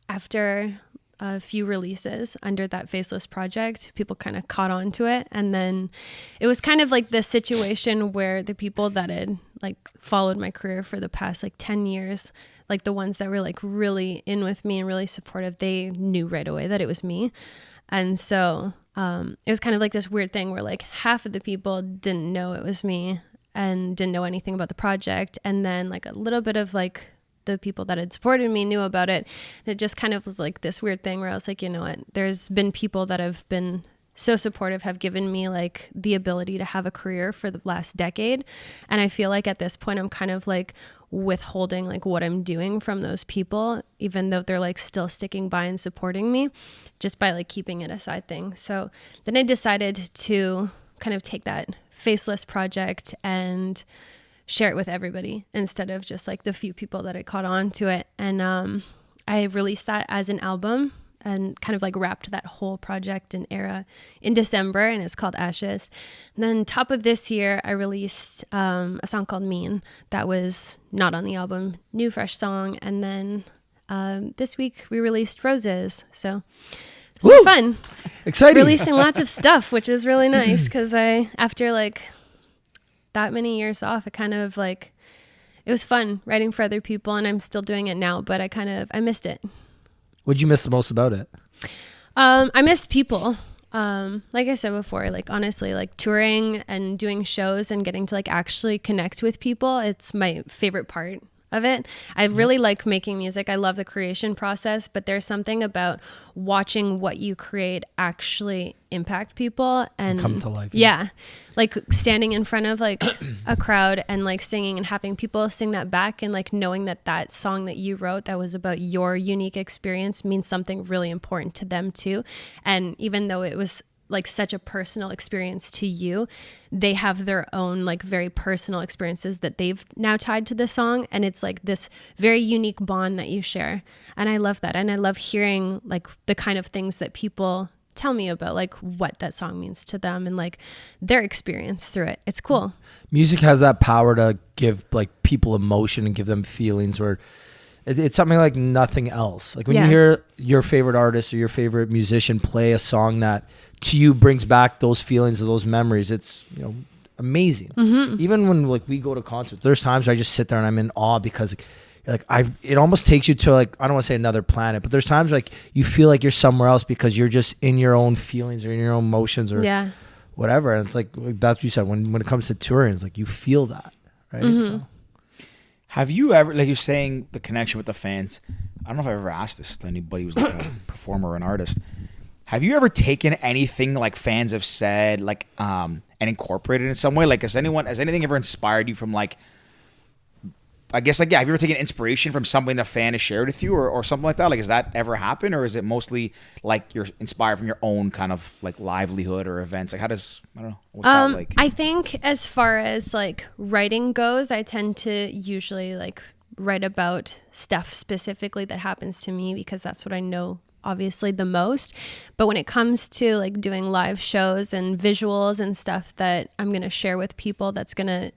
Speaker 3: after a few releases under that Faceless project, people kind of caught on to it. And then it was kind of like this situation where the people that had like followed my career for the past like 10 years, like the ones that were like really in with me and really supportive, they knew right away that it was me. And so it was kind of like this weird thing where like half of the people didn't know it was me and didn't know anything about the project. And then like a little bit of like the people that had supported me knew about it. And it just kind of was like this weird thing where I was like, you know what, there's been people that have been so supportive, have given me like the ability to have a career for the last decade. And I feel like at this point, I'm kind of like withholding like what I'm doing from those people, even though they're like still sticking by and supporting me, just by like keeping it a side thing. So then I decided to kind of take that Faceless project and share it with everybody instead of just like the few people that had caught on to it. And I released that as an album and kind of like wrapped that whole project and era in December, and it's called Ashes. And then top of this year, I released a song called Mean that was not on the album, new fresh song. And then this week we released Roses. So it's been fun.
Speaker 1: Exciting.
Speaker 3: Releasing lots of stuff, which is really nice because after like that many years off, it kind of like, it was fun writing for other people, and I'm still doing it now, but I missed it.
Speaker 1: What'd you miss the most about it?
Speaker 3: I missed people. Like I said before, like honestly, like touring and doing shows and getting to like actually connect with people. It's my favorite part of it. I really like making music. I love the creation process, but there's something about watching what you create actually impact people and
Speaker 1: come to life.
Speaker 3: Yeah. Like standing in front of like a crowd and like singing and having people sing that back, and like knowing that that song that you wrote that was about your unique experience means something really important to them too. And even though it was like such a personal experience to you, they have their own like very personal experiences that they've now tied to the song, and it's like this very unique bond that you share. And I love that, and I love hearing like the kind of things that people tell me about like what that song means to them and like their experience through it. It's cool.
Speaker 1: Music has that power to give like people emotion and give them feelings where it's something like nothing else. Like when you hear your favorite artist or your favorite musician play a song that to you brings back those feelings or those memories, it's, you know, amazing. Even when like we go to concerts, there's times where I just sit there and I'm in awe because like it almost takes you to like, I don't want to say another planet, but there's times like you feel like you're somewhere else because you're just in your own feelings or in your own emotions or whatever. And it's like, that's what you said, when it comes to touring, it's like you feel that, right? So
Speaker 2: have you ever, like you're saying, the connection with the fans? I don't know if I've ever asked this to anybody who's like a performer or an artist. Have you ever taken anything like fans have said, like, and incorporated it in some way? Like, has anything ever inspired you from like, I guess like, yeah, have you ever taken inspiration from something the fan has shared with you or something like that? Like, has that ever happened, or is it mostly like you're inspired from your own kind of like livelihood or events? Like, how does, I don't know, what's that like?
Speaker 3: I think as far as like writing goes, I tend to usually like write about stuff specifically that happens to me because that's what I know obviously the most. But when it comes to like doing live shows and visuals and stuff that I'm going to share with people, that's going to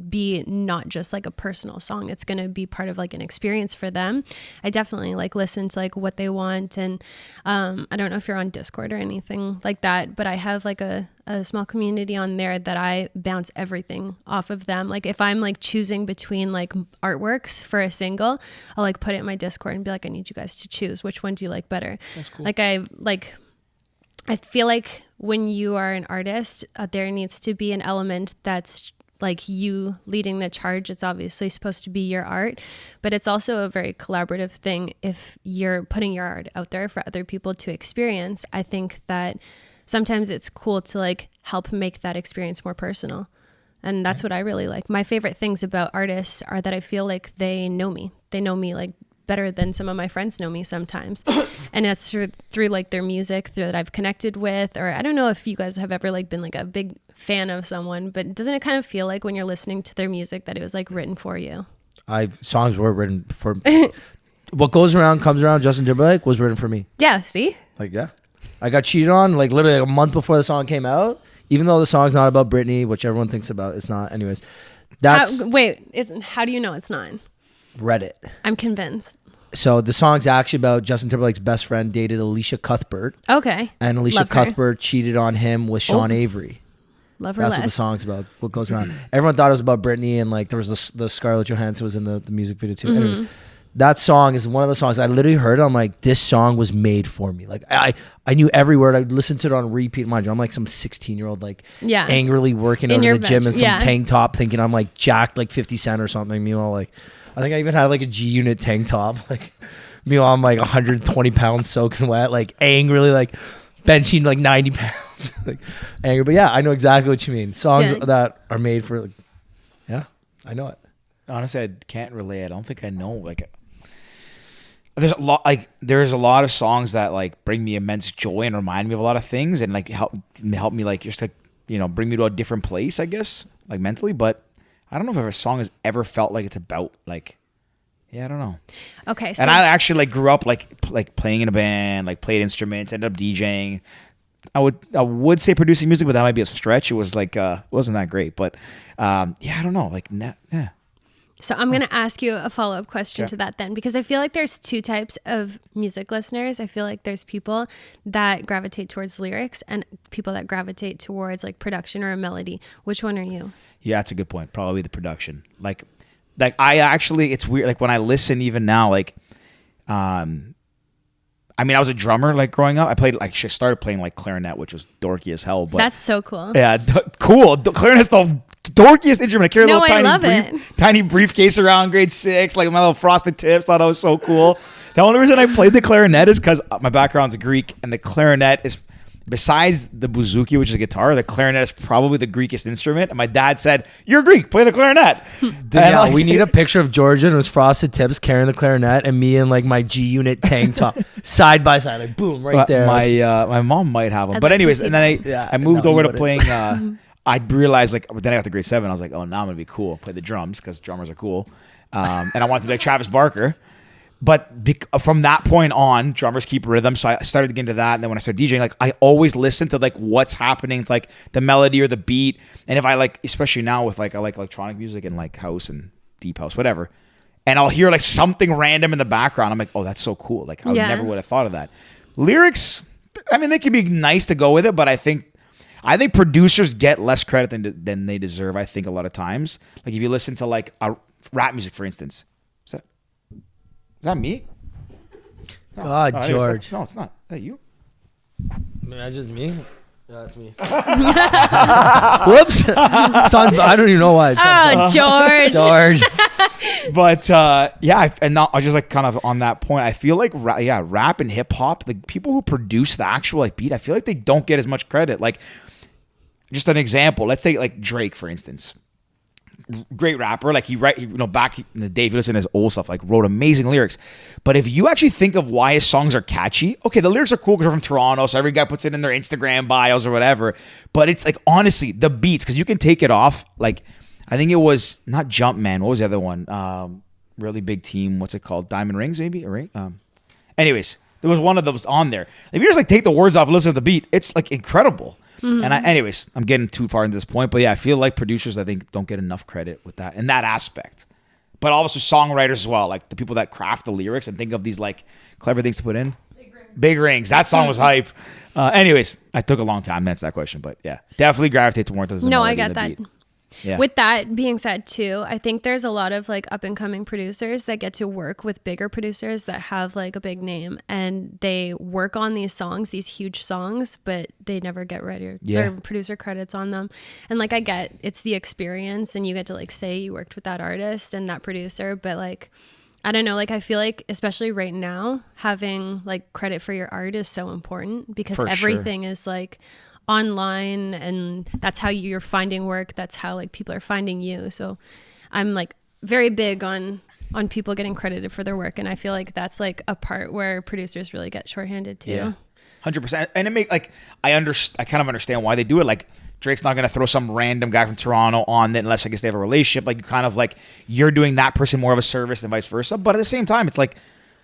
Speaker 3: be not just like a personal song, it's going to be part of like an experience for them. I definitely like listen to like what they want. And I don't know if you're on Discord or anything like that, but I have like a small community on there that I bounce everything off of them. Like if I'm like choosing between like artworks for a single, I'll like put it in my Discord and be like, I need you guys to choose, which one do you like better?
Speaker 1: That's cool.
Speaker 3: I feel like when you are an artist, there needs to be an element that's like you leading the charge. It's obviously supposed to be your art, but it's also a very collaborative thing. If you're putting your art out there for other people to experience, I think that sometimes it's cool to like help make that experience more personal. And that's what I really like. My favorite things about artists are that I feel like they know me. They know me like better than some of my friends know me sometimes. And that's through like their music that I've connected with. Or I don't know if you guys have ever like been like a big fan of someone, but doesn't it kind of feel like when you're listening to their music that it was like written for you?
Speaker 1: Songs were written for what goes around comes around. Justin Timberlake was written for me.
Speaker 3: Yeah, see?
Speaker 1: Like, yeah. I got cheated on like literally like a month before the song came out, even though the song's not about Britney, which everyone thinks about. It's not. Anyways, that's...
Speaker 3: How do you know it's not?
Speaker 1: Reddit.
Speaker 3: I'm convinced.
Speaker 1: So the song's actually about Justin Timberlake's best friend dated Alicia Cuthbert.
Speaker 3: Okay.
Speaker 1: And Alicia
Speaker 3: Love her.
Speaker 1: Cuthbert cheated on him with Sean Avery.
Speaker 3: Love her
Speaker 1: That's what the
Speaker 3: less.
Speaker 1: song's about. What goes around. Everyone thought it was about Britney, and like there was the Scarlett Johansson was in the music video too. Anyways, that song is one of the songs I literally heard. I'm like, this song was made for me. Like I knew every word. I listened to it on repeat. Mind you, I'm like some 16-year-old like angrily working
Speaker 3: In
Speaker 1: over
Speaker 3: your
Speaker 1: the gym in
Speaker 3: bed.
Speaker 1: some tank top, thinking I'm like jacked like 50 Cent or something. Meanwhile, like I think I even had like a G Unit tank top. Like meanwhile, I'm like 120 pounds soaking wet, like angrily like benching like 90 pounds, like angry. But yeah, I know exactly what you mean. Songs that are made for, like, yeah, I know it.
Speaker 2: Honestly, I can't relate. I don't think I know. Like, there's a lot of songs that like bring me immense joy and remind me of a lot of things, and like help me like just like bring me to a different place, I guess, like mentally. But I don't know if a song has ever felt like it's about like. Yeah, I don't know.
Speaker 3: Okay, so
Speaker 2: and I actually like grew up like playing in a band, like played instruments, ended up DJing. I would say producing music, but that might be a stretch. It was like it wasn't that great, but yeah, I don't know. Like yeah.
Speaker 3: So I'm gonna ask you a follow-up question to that then, because I feel like there's two types of music listeners. I feel like there's people that gravitate towards lyrics and people that gravitate towards like production or a melody. Which one are you? Yeah,
Speaker 2: that's a good point. Probably the production. Like I actually, it's weird. Like when I listen even now, like, I mean, I was a drummer like growing up. I started playing like clarinet, which was dorky as hell. But
Speaker 3: that's so cool.
Speaker 2: Yeah, cool. Clarinet's the dorkiest instrument. I carry a little tiny briefcase around grade 6, like my little frosted tips. Thought I was so cool. The only reason I played the clarinet is because my background's Greek, and the clarinet is. Besides the bouzouki, which is a guitar, the clarinet is probably the Greekest instrument. And my dad said, "You're Greek, play the clarinet."
Speaker 1: Yeah, we need a picture of Georgia and his frosted tips carrying the clarinet, and me in like my G Unit tank top, side by side, like boom, right there.
Speaker 2: My mom might have them, but anyways, and then I moved over to playing. I realized like then I got to grade 7. I was like, oh, now I'm gonna be cool. Play the drums because drummers are cool, and I wanted to be like Travis Barker. But from that point on, drummers keep rhythm. So I started to get into that. And then when I started DJing, like I always listen to like what's happening, like the melody or the beat. And if I like, especially now with like, I like electronic music and like house and deep house, whatever. And I'll hear like something random in the background. I'm like, oh, that's so cool. Like I never would have thought of that. Lyrics, I mean, they can be nice to go with it, but I think producers get less credit than they deserve. I think a lot of times, like if you listen to like rap music, for instance, is that me?
Speaker 1: No. God, George.
Speaker 2: No, it's not. Is that you?
Speaker 1: I mean, that's just me. Yeah, that's me. Whoops. It's on, I don't even know why.
Speaker 3: George.
Speaker 1: George.
Speaker 2: But yeah, and now I just like kind of on that point. I feel like rap and hip hop, like people who produce the actual like beat, I feel like they don't get as much credit. Like, just an example. Let's take like Drake, for instance. Great rapper, like back in the day, if you listen to his old stuff, like wrote amazing lyrics. But if you actually think of why his songs are catchy, okay, the lyrics are cool because they're from Toronto, so every guy puts it in their Instagram bios or whatever. But it's like honestly, the beats, because you can take it off. Like I think it was not Jumpman. What was the other one? Really big team. What's it called? Diamond Rings, maybe? Or anyways, there was one of those on there. If you just like take the words off and listen to the beat, it's like incredible. Mm-hmm. And anyways, I'm getting too far into this point, but yeah, I feel like producers, I think, don't get enough credit with that in that aspect. But also songwriters as well, like the people that craft the lyrics and think of these like clever things to put in. Big Rings. That song was hype. Anyways, I took a long time to answer that question, but yeah, definitely gravitate towards the melody.
Speaker 3: No, I get that.
Speaker 2: Beat. Yeah.
Speaker 3: With that being said too, I think there's a lot of like up and coming producers that get to work with bigger producers that have like a big name, and they work on these songs, these huge songs, but they never get their producer credits on them. And like I get it's the experience, and you get to like say you worked with that artist and that producer, but like I don't know, like I feel like especially right now having like credit for your art is so important because everything is like online, and that's how you're finding work, that's how like people are finding you. So I'm like very big on people getting credited for their work, and I feel like that's like a part where producers really get shorthanded too.
Speaker 2: Yeah, 100%. And it make like I kind of understand why they do it. Like Drake's not going to throw some random guy from Toronto on that unless I guess they have a relationship. Like you kind of like you're doing that person more of a service than vice versa. But at the same time, it's like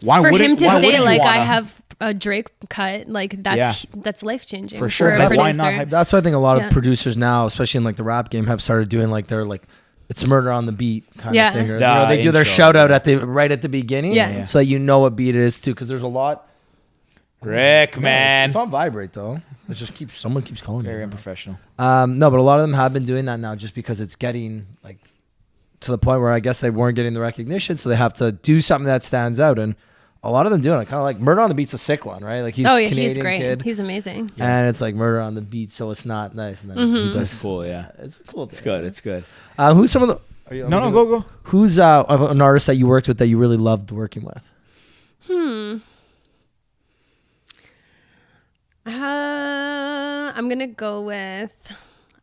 Speaker 2: why
Speaker 3: for
Speaker 2: wouldn't
Speaker 3: him to say like
Speaker 2: wanna...
Speaker 3: I have a Drake cut, like that's life changing
Speaker 2: for sure.
Speaker 3: That's
Speaker 2: why not?
Speaker 1: That's why I think a lot of producers now, especially in like the rap game, have started doing like their like it's Murder on the Beat kind
Speaker 3: Yeah.
Speaker 1: of thing. Or, they do their
Speaker 2: Intro.
Speaker 1: shout out right at the beginning.
Speaker 3: Yeah.
Speaker 1: So that you know what beat it is too, because there's a lot.
Speaker 2: Rick, man.
Speaker 1: It's on vibrate though. Let's just someone keeps calling me.
Speaker 2: Very unprofessional.
Speaker 1: No, but a lot of them have been doing that now just because it's getting like to the point where I guess they weren't getting the recognition, so they have to do something that stands out. And a lot of them doing it. Kind of like Murder on the Beat's a sick one, right? Like he's a Canadian
Speaker 3: he's great.
Speaker 1: kid.
Speaker 3: He's amazing.
Speaker 1: And it's like Murder on the Beat, so it's not nice. And then he does.
Speaker 2: That's cool, yeah.
Speaker 1: It's cool.
Speaker 2: It's good. It's good.
Speaker 1: Who's some of the?
Speaker 2: No, go.
Speaker 1: Who's of an artist that you worked with that you really loved working with?
Speaker 3: I'm gonna go with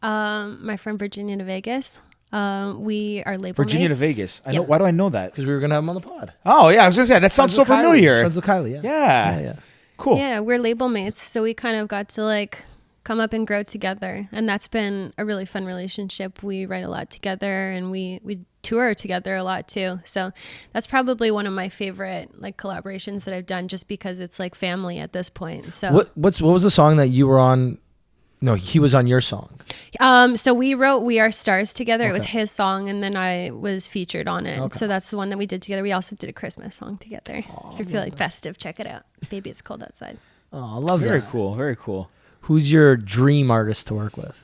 Speaker 3: my friend Virginia to Vegas. We are label
Speaker 2: Virginia
Speaker 3: mates.
Speaker 2: to Vegas. I know.
Speaker 3: Yeah.
Speaker 2: Why do I know that?
Speaker 1: Because we were gonna have him on the pod.
Speaker 2: Oh yeah, I was gonna say that sounds so familiar.
Speaker 1: Friends with Kylie,
Speaker 2: Yeah. Cool.
Speaker 3: Yeah, we're label mates, so we kind of got to like come up and grow together, and that's been a really fun relationship. We write a lot together, and we tour together a lot too. So that's probably one of my favorite like collaborations that I've done, just because it's like family at this point. So
Speaker 1: what was the song that you were on? No, he was on your song.
Speaker 3: So we wrote "We Are Stars" together. It was his song, and then I was featured on it. So that's the one that we did together. We also did a Christmas song together. If you feel like festive, check it out. Baby, it's cold outside.
Speaker 1: Oh, I love
Speaker 2: Very
Speaker 1: that.
Speaker 2: cool. Very cool.
Speaker 1: Who's your dream artist to work with?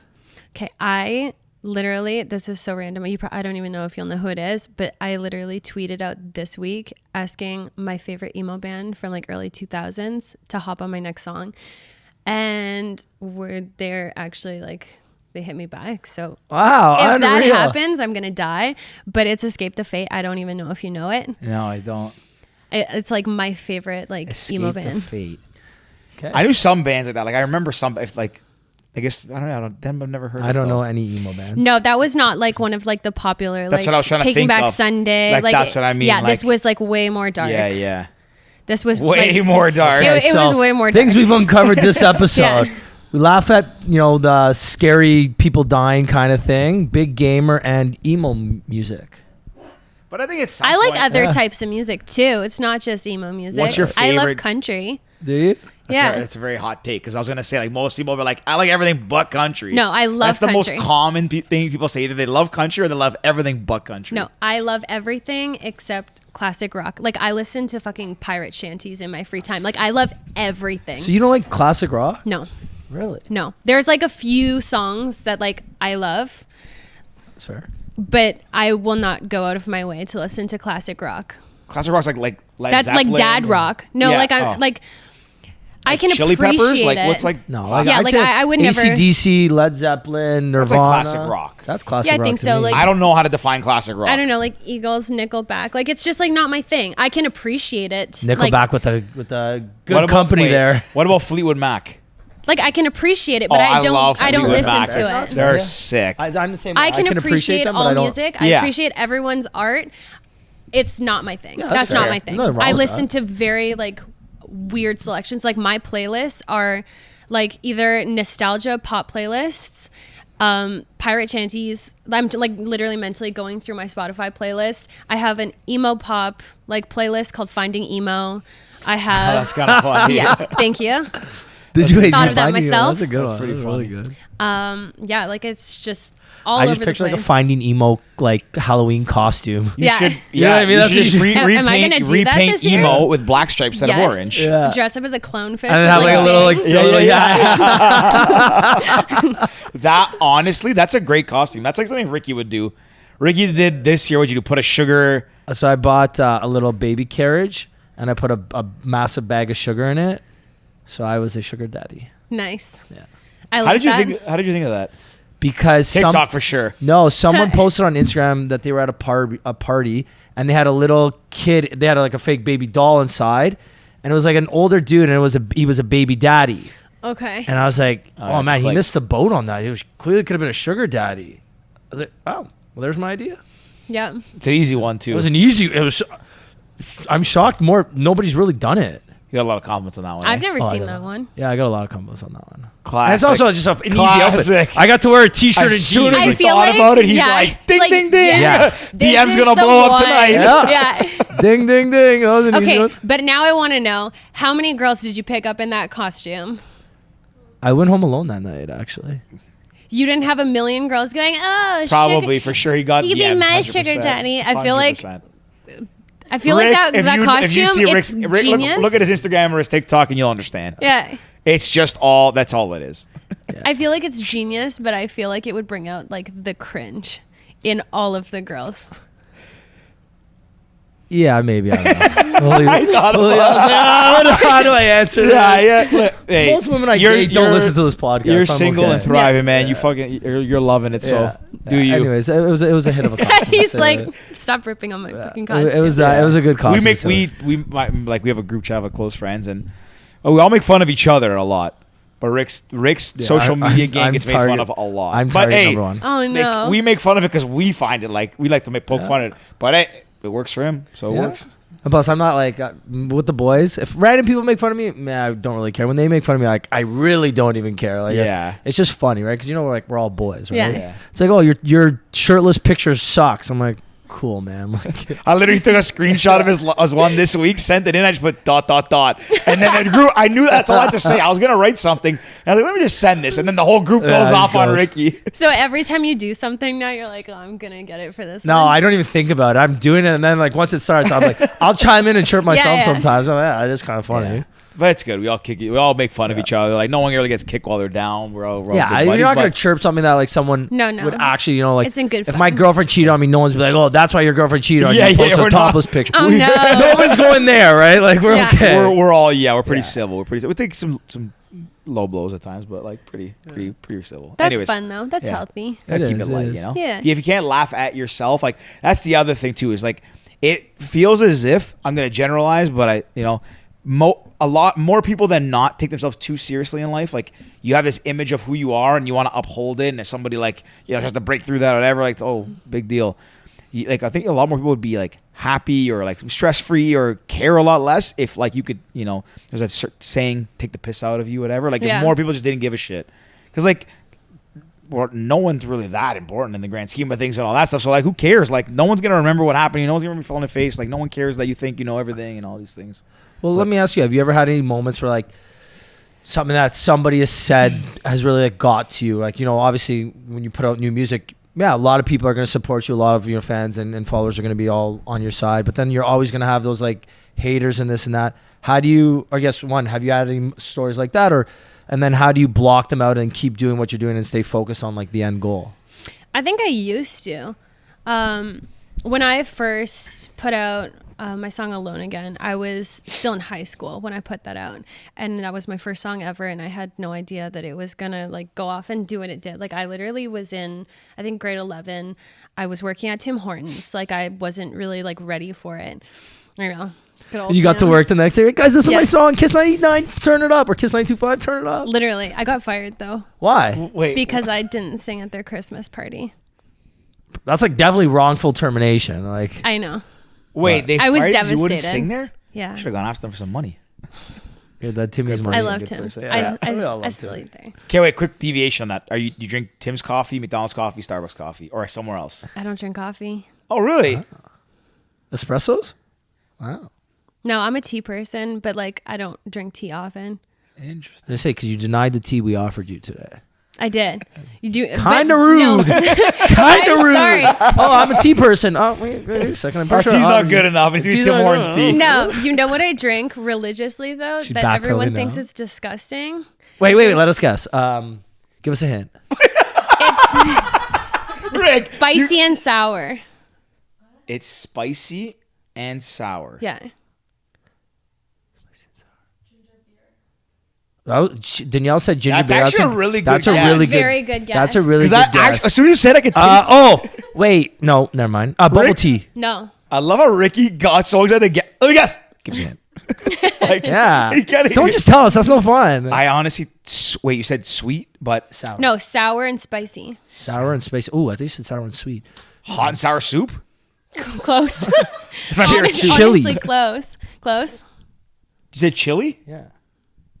Speaker 3: Okay, I literally, this is so random. I don't even know if you'll know who it is, but I literally tweeted out this week asking my favorite emo band from like early 2000s to hop on my next song. And they're actually like, they hit me back. So
Speaker 1: Wow,
Speaker 3: if that
Speaker 1: unreal.
Speaker 3: happens, I'm going to die. But it's Escape the Fate. I don't even know if you know it.
Speaker 2: No, I don't.
Speaker 3: It's like my favorite like emo
Speaker 2: Escape the
Speaker 3: band.
Speaker 2: Fate.
Speaker 1: Okay.
Speaker 2: I knew some bands like that. Like I remember some. If like, I guess I don't know. Them I've never heard.
Speaker 1: I
Speaker 2: of
Speaker 1: don't
Speaker 2: though.
Speaker 1: know any emo bands.
Speaker 3: No, that was not like one of like the popular
Speaker 2: That's
Speaker 3: like
Speaker 2: what I was trying to
Speaker 3: Taking
Speaker 2: think
Speaker 3: Back
Speaker 2: of.
Speaker 3: Sunday.
Speaker 2: Like, that's what I mean,
Speaker 3: Yeah, this
Speaker 2: like-
Speaker 3: was like way more dark.
Speaker 2: Yeah.
Speaker 3: This was
Speaker 2: Way
Speaker 3: like,
Speaker 2: more dark.
Speaker 3: It was way more dark.
Speaker 1: Things we've uncovered this episode.
Speaker 3: Yeah.
Speaker 1: We laugh at the scary people dying kind of thing, big gamer, and emo music.
Speaker 2: But I think it's.
Speaker 3: I like other types of music too. It's not just emo music.
Speaker 2: What's your
Speaker 3: I love
Speaker 2: favorite-
Speaker 3: country.
Speaker 1: Do you?
Speaker 3: Yeah.
Speaker 2: That's a very hot take because I was gonna say like most people are like I like everything but country.
Speaker 3: No, I love
Speaker 2: That's the
Speaker 3: country.
Speaker 2: most common thing people say. Either they love country or they love everything but country.
Speaker 3: No, I love everything except classic rock. Like I listen to fucking pirate shanties in my free time. Like I love everything.
Speaker 1: So you don't like classic rock?
Speaker 3: No.
Speaker 1: Really?
Speaker 3: No. There's like a few songs that like I love,
Speaker 1: That's fair.
Speaker 3: but I will not go out of my way to listen to classic rock.
Speaker 2: Classic rock's like Led
Speaker 3: That's like
Speaker 2: Zeppelin
Speaker 3: dad
Speaker 2: or-
Speaker 3: rock. No,
Speaker 2: Yeah,
Speaker 3: like I
Speaker 2: oh.
Speaker 3: like I can
Speaker 2: Chili
Speaker 3: appreciate
Speaker 2: Peppers. Like
Speaker 3: it.
Speaker 2: what's like
Speaker 1: No,
Speaker 3: Yeah,
Speaker 1: I'd
Speaker 3: like,
Speaker 1: say
Speaker 3: I would never-
Speaker 1: AC/DC, Led Zeppelin, Nirvana.
Speaker 2: That's like classic rock.
Speaker 1: That's classic
Speaker 3: Yeah, I
Speaker 1: rock
Speaker 3: think
Speaker 1: to
Speaker 3: so,
Speaker 1: me.
Speaker 3: like-
Speaker 2: I don't know how to define classic rock.
Speaker 3: I don't know, like Eagles, Nickelback. Like it's just like not my thing. I can appreciate it.
Speaker 1: Nickelback
Speaker 3: Like,
Speaker 1: with a good
Speaker 2: What about-
Speaker 1: company
Speaker 2: wait,
Speaker 1: there.
Speaker 2: What about Fleetwood Mac?
Speaker 3: like I can appreciate it, but
Speaker 2: Oh,
Speaker 3: I don't.
Speaker 2: love
Speaker 3: I don't
Speaker 2: Fleetwood
Speaker 3: listen
Speaker 2: Mac.
Speaker 3: to
Speaker 2: They're-
Speaker 3: it.
Speaker 2: They're sick.
Speaker 1: I'm the same. way.
Speaker 3: I can appreciate
Speaker 1: them, but I
Speaker 3: all
Speaker 1: don't.
Speaker 3: music. I
Speaker 2: Yeah.
Speaker 3: appreciate everyone's art. It's not my thing.
Speaker 1: Yeah,
Speaker 3: that's
Speaker 1: that's
Speaker 3: not
Speaker 1: fair.
Speaker 3: my thing.
Speaker 1: Nothing wrong
Speaker 3: I
Speaker 1: with
Speaker 3: listen
Speaker 1: that.
Speaker 3: to very like weird selections. Like my playlists are like either nostalgia pop playlists, pirate shanties. I'm like literally mentally going through my Spotify playlist. I have an emo pop like playlist called Finding Emo. I have
Speaker 2: That's kind of fun.
Speaker 3: yeah. Thank you.
Speaker 1: Did you
Speaker 3: Thought of that
Speaker 1: find you?
Speaker 3: myself.
Speaker 1: That's a good
Speaker 2: That's
Speaker 1: one.
Speaker 2: pretty
Speaker 1: That's really good.
Speaker 3: Yeah, like it's just all
Speaker 1: I
Speaker 3: over
Speaker 1: just
Speaker 3: the
Speaker 1: picture
Speaker 3: place.
Speaker 1: like a Finding Emo like Halloween costume.
Speaker 2: You
Speaker 3: Yeah.
Speaker 2: should,
Speaker 1: You know what I mean?
Speaker 2: You
Speaker 1: That's
Speaker 2: should
Speaker 1: what
Speaker 2: just
Speaker 1: you
Speaker 2: re-
Speaker 1: should-
Speaker 3: Am I
Speaker 2: repaint,
Speaker 3: gonna do that
Speaker 2: repaint
Speaker 3: this year?
Speaker 2: emo with black stripes instead
Speaker 3: Yes.
Speaker 2: of orange.
Speaker 1: Yeah.
Speaker 3: Dress up as a clownfish.
Speaker 1: And
Speaker 3: with,
Speaker 1: have like a little like
Speaker 3: bangs.
Speaker 2: That honestly, that's a great costume. That's like something Ricky would do. Ricky did this year. What'd you do? Put a sugar.
Speaker 1: So I bought a little baby carriage and I put a massive bag of sugar in it. So I was a sugar daddy.
Speaker 3: Nice.
Speaker 1: Yeah.
Speaker 3: I love
Speaker 2: How did you
Speaker 3: that.
Speaker 2: think? How did you think of that?
Speaker 1: Because
Speaker 2: TikTok for sure.
Speaker 1: No, someone posted on Instagram that they were at a party and they had a little kid. They had like a fake baby doll inside, and it was like an older dude, and he was a baby daddy.
Speaker 3: Okay.
Speaker 1: And I was like, oh man, he
Speaker 2: clicked.
Speaker 1: missed the boat on that. He was clearly could have been a sugar daddy. I was like, oh, well, there's my idea.
Speaker 3: Yeah.
Speaker 2: It's an easy one
Speaker 1: It
Speaker 2: too.
Speaker 1: was an easy. It was. I'm shocked. Nobody's really done it.
Speaker 2: You got a lot of compliments on that one.
Speaker 3: I've never
Speaker 1: Oh, I
Speaker 3: seen
Speaker 1: got
Speaker 3: that
Speaker 1: that.
Speaker 3: one.
Speaker 1: Yeah, I got a lot of combos on that one.
Speaker 2: Classic.
Speaker 1: And it's also just an easy
Speaker 2: Classic.
Speaker 1: outfit. I got to wear a t-shirt and
Speaker 2: As soon
Speaker 1: jeans.
Speaker 2: as
Speaker 3: I
Speaker 2: he
Speaker 3: feel
Speaker 2: thought
Speaker 3: like-
Speaker 2: about it, he's
Speaker 3: yeah,
Speaker 2: like, ding,
Speaker 3: like,
Speaker 2: ding, ding.
Speaker 1: yeah.
Speaker 3: This
Speaker 2: DM's
Speaker 3: is
Speaker 2: gonna
Speaker 3: the
Speaker 2: blow up
Speaker 3: one.
Speaker 2: tonight.
Speaker 3: Yeah.
Speaker 1: Ding, ding, ding. That was an easy
Speaker 3: Okay,
Speaker 1: one.
Speaker 3: but now I want to know how many girls did you pick up in that costume?
Speaker 1: I went home alone that night, actually.
Speaker 3: you didn't have a million girls going, oh,
Speaker 2: Probably, for sure. He got
Speaker 3: you could be
Speaker 2: DMs,
Speaker 3: my
Speaker 2: 100%.
Speaker 3: sugar daddy. I feel like
Speaker 2: 100%.
Speaker 3: Rick, that
Speaker 2: if
Speaker 3: costume,
Speaker 2: you see
Speaker 3: it's
Speaker 2: Rick,
Speaker 3: genius.
Speaker 2: look at his Instagram or his TikTok and you'll understand.
Speaker 3: Yeah.
Speaker 2: It's just that's all it is.
Speaker 1: Yeah.
Speaker 3: I feel like it's genius, but I feel like it would bring out like the cringe in all of the girls.
Speaker 1: Yeah, maybe. I don't know.
Speaker 2: I thought about
Speaker 1: How do I answer that?
Speaker 2: Yeah. Look, hey,
Speaker 1: Most women I date don't listen to this podcast.
Speaker 2: You're
Speaker 1: I'm
Speaker 2: single
Speaker 1: okay.
Speaker 2: and thriving, man.
Speaker 1: Yeah.
Speaker 2: You're loving it. So do you?
Speaker 1: Anyways, it was a hit of a costume.
Speaker 3: He's
Speaker 1: so,
Speaker 3: like, stop ripping on my fucking costume.
Speaker 1: it was a good costume.
Speaker 2: We have a group chat of close friends and we all make fun of each other a lot. But Rick's social media game gets made fun of a lot.
Speaker 1: I'm
Speaker 2: but
Speaker 1: target number one.
Speaker 3: Oh no.
Speaker 2: we make fun of it because we find it like we like to poke fun at it. But it works for him, so it works.
Speaker 1: And plus, I'm not like with the boys. If random people make fun of me, man, I don't really care. When they make fun of me, like I really don't even care. Like, it's just funny, right? Because we're all boys, right?
Speaker 3: Yeah.
Speaker 1: It's like, oh, your shirtless picture sucks. I'm like, cool, man. Like,
Speaker 2: I literally took a screenshot of his one this week, sent it in. I just put ... and then it grew. I knew that's all I had to say. I was gonna write something, and I was like, let me just send this, and then the whole group goes off on Ricky.
Speaker 3: So every time you do something now, you're like, oh, I'm gonna get it for this.
Speaker 1: No,
Speaker 3: one.
Speaker 1: I don't even think about it. I'm doing it, and then like once it starts, I'm like, I'll chime in and chirp myself
Speaker 3: Yeah.
Speaker 1: sometimes. I'm like, it's kind of funny.
Speaker 2: Yeah. But it's good. We all make fun of each other. Like no one really gets kicked while they're down. We're all good
Speaker 1: You're
Speaker 2: buddies,
Speaker 1: not gonna
Speaker 2: but-
Speaker 1: chirp something that like someone
Speaker 3: No.
Speaker 1: would actually, like
Speaker 3: It's in good
Speaker 1: if
Speaker 3: fun.
Speaker 1: my girlfriend cheated on me, no one's be like, oh, that's why your girlfriend cheated on you. You post a
Speaker 2: we're
Speaker 1: topless picture.
Speaker 3: Oh, no.
Speaker 1: No one's going there, right? Like we're
Speaker 3: Yeah.
Speaker 1: okay.
Speaker 2: We're all we're pretty civil. We take some low blows at times, but like pretty civil.
Speaker 3: That's
Speaker 2: Anyways,
Speaker 3: fun though. That's
Speaker 2: yeah.
Speaker 3: healthy.
Speaker 2: Gotta keep
Speaker 1: is,
Speaker 2: it light,
Speaker 1: it is.
Speaker 2: you know.
Speaker 3: Yeah.
Speaker 2: If you can't laugh at yourself, like that's the other thing too. Is like it feels as if I'm gonna generalize, but a lot more people than not take themselves too seriously in life. Like you have this image of who you are and you want to uphold it. And if somebody like, tries to break through that or whatever, like, oh, big deal. I think a lot more people would be like happy or like stress free or care a lot less if like you could, there's a saying, take the piss out of you, whatever. Like if more people just didn't give a shit. Cause like, no one's really that important in the grand scheme of things and all that stuff. So like, who cares? Like no one's going to remember what happened. No one's going to be falling in the face. Like no one cares that you think you know everything and all these things.
Speaker 1: Well, let me ask you: have you ever had any moments where like something that somebody has said has really like got to you? Like obviously when you put out new music, a lot of people are going to support you. A lot of your fans and followers are going to be all on your side. But then you're always going to have those like haters and this and that. How do you? I guess have you had any stories like that, and then how do you block them out and keep doing what you're doing and stay focused on like the end goal?
Speaker 3: I think I used to. When I first put out my song Alone Again, I was still in high school when I put that out, and that was my first song ever, and I had no idea that it was gonna like go off and do what it did. Like I literally was in, I think, grade 11. I was working at Tim Hortons. Like I wasn't really like ready for it. I don't know. Good old
Speaker 1: And you got to
Speaker 3: Tim's.
Speaker 1: work the next day. Guys, this is my song. Kiss 99, turn it up, or Kiss 925, turn it up.
Speaker 3: Literally, I got fired though
Speaker 1: Why?
Speaker 2: Wait,
Speaker 3: because I didn't sing at their Christmas party.
Speaker 1: That's like definitely wrongful termination. Like
Speaker 3: I know.
Speaker 2: wait, they
Speaker 3: I was
Speaker 2: fired you? You wouldn't
Speaker 3: devastated.
Speaker 2: sing there?
Speaker 3: Yeah.
Speaker 2: Should have gone after them for some money.
Speaker 1: that Timmy's
Speaker 2: Good
Speaker 1: money.
Speaker 3: I
Speaker 2: person,
Speaker 3: loved
Speaker 2: good
Speaker 3: him.
Speaker 2: person.
Speaker 1: Yeah. We all
Speaker 3: I
Speaker 1: loved
Speaker 3: still
Speaker 1: him.
Speaker 3: eat there.
Speaker 2: Okay, wait, quick deviation on that. You drink Tim's coffee, McDonald's coffee, Starbucks coffee, or somewhere else?
Speaker 3: I don't drink coffee.
Speaker 2: Oh, really?
Speaker 1: Espressos? Wow.
Speaker 3: No, I'm a tea person, but like I don't drink tea often.
Speaker 2: Interesting.
Speaker 1: They say because you denied the tea we offered you today.
Speaker 3: I did. You do
Speaker 1: Kind of
Speaker 3: but
Speaker 1: rude.
Speaker 3: no.
Speaker 1: Kind of
Speaker 3: I'm
Speaker 1: rude.
Speaker 3: sorry.
Speaker 1: Oh, I'm a tea person. Oh, wait a second. I'm
Speaker 2: Our
Speaker 1: pretty
Speaker 2: tea's
Speaker 1: sure
Speaker 2: not good enough. It's
Speaker 1: tea's
Speaker 2: Tim
Speaker 1: not
Speaker 2: Hortons
Speaker 1: good
Speaker 2: tea.
Speaker 3: No, you know what I drink religiously though
Speaker 1: She
Speaker 3: that
Speaker 1: backpedaling
Speaker 3: everyone thinks
Speaker 1: now.
Speaker 3: it's disgusting.
Speaker 1: Wait. Let us guess. Give us a hint.
Speaker 3: It's
Speaker 2: Rick,
Speaker 3: spicy and sour.
Speaker 2: It's spicy and sour.
Speaker 3: Yeah.
Speaker 1: Danielle said ginger
Speaker 2: That's
Speaker 1: beer.
Speaker 2: actually a really good
Speaker 1: That's a
Speaker 2: guess.
Speaker 1: really good.
Speaker 3: Very good guess.
Speaker 1: That's a really good
Speaker 2: That
Speaker 1: guess.
Speaker 2: as soon as you said, I could taste.
Speaker 1: Oh, wait. No, never mind. Bubble
Speaker 2: Rick?
Speaker 1: tea.
Speaker 3: No.
Speaker 2: I love how Ricky got so excited to get. Let me guess. Give us a hint. Like,
Speaker 1: Yeah.
Speaker 2: you can't
Speaker 1: Don't
Speaker 2: even-
Speaker 1: just tell us. That's no fun.
Speaker 2: I honestly wait. You said sweet, but
Speaker 1: Sour.
Speaker 3: No, sour and spicy.
Speaker 1: Sour and spicy. Oh, I think you said sour and sweet.
Speaker 2: hot and sour soup.
Speaker 3: Close.
Speaker 2: It's my favorite soup.
Speaker 1: Chili.
Speaker 3: Honestly, close. Close.
Speaker 2: You said chili.
Speaker 1: Yeah.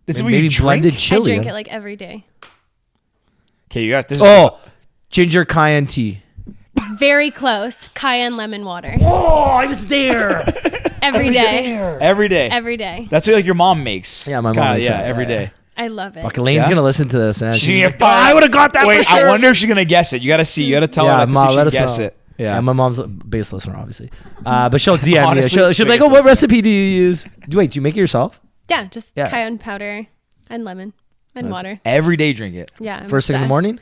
Speaker 2: This is what
Speaker 1: Maybe
Speaker 2: you drink.
Speaker 1: blended
Speaker 3: I
Speaker 1: chili.
Speaker 3: drink it like every day.
Speaker 2: Okay, you got this.
Speaker 1: Oh, ginger cayenne tea.
Speaker 3: Very close. Cayenne lemon water.
Speaker 1: Oh, I was there.
Speaker 3: Every day.
Speaker 2: every day.
Speaker 3: Every day.
Speaker 2: That's what like your mom makes.
Speaker 1: Yeah, my mom
Speaker 2: Kinda,
Speaker 1: makes
Speaker 2: yeah,
Speaker 1: that.
Speaker 2: every
Speaker 1: Yeah.
Speaker 2: day.
Speaker 3: I love it.
Speaker 1: Fucking Lane's gonna listen to this, man.
Speaker 2: She's
Speaker 1: like, I would have got that.
Speaker 2: Wait,
Speaker 1: for sure.
Speaker 2: I wonder if she's gonna guess it. You gotta see. You gotta tell her to see if she can guess it.
Speaker 1: Yeah, my mom's a biggest listener, obviously. But she'll DM
Speaker 2: Honestly,
Speaker 1: me. She'll be like, "Oh, what recipe do you use?" Wait, do you make it yourself?
Speaker 3: Yeah, just cayenne powder and lemon and water.
Speaker 2: Every day, drink it.
Speaker 3: Yeah, I'm
Speaker 1: First thing in the
Speaker 3: obsessed.
Speaker 1: morning.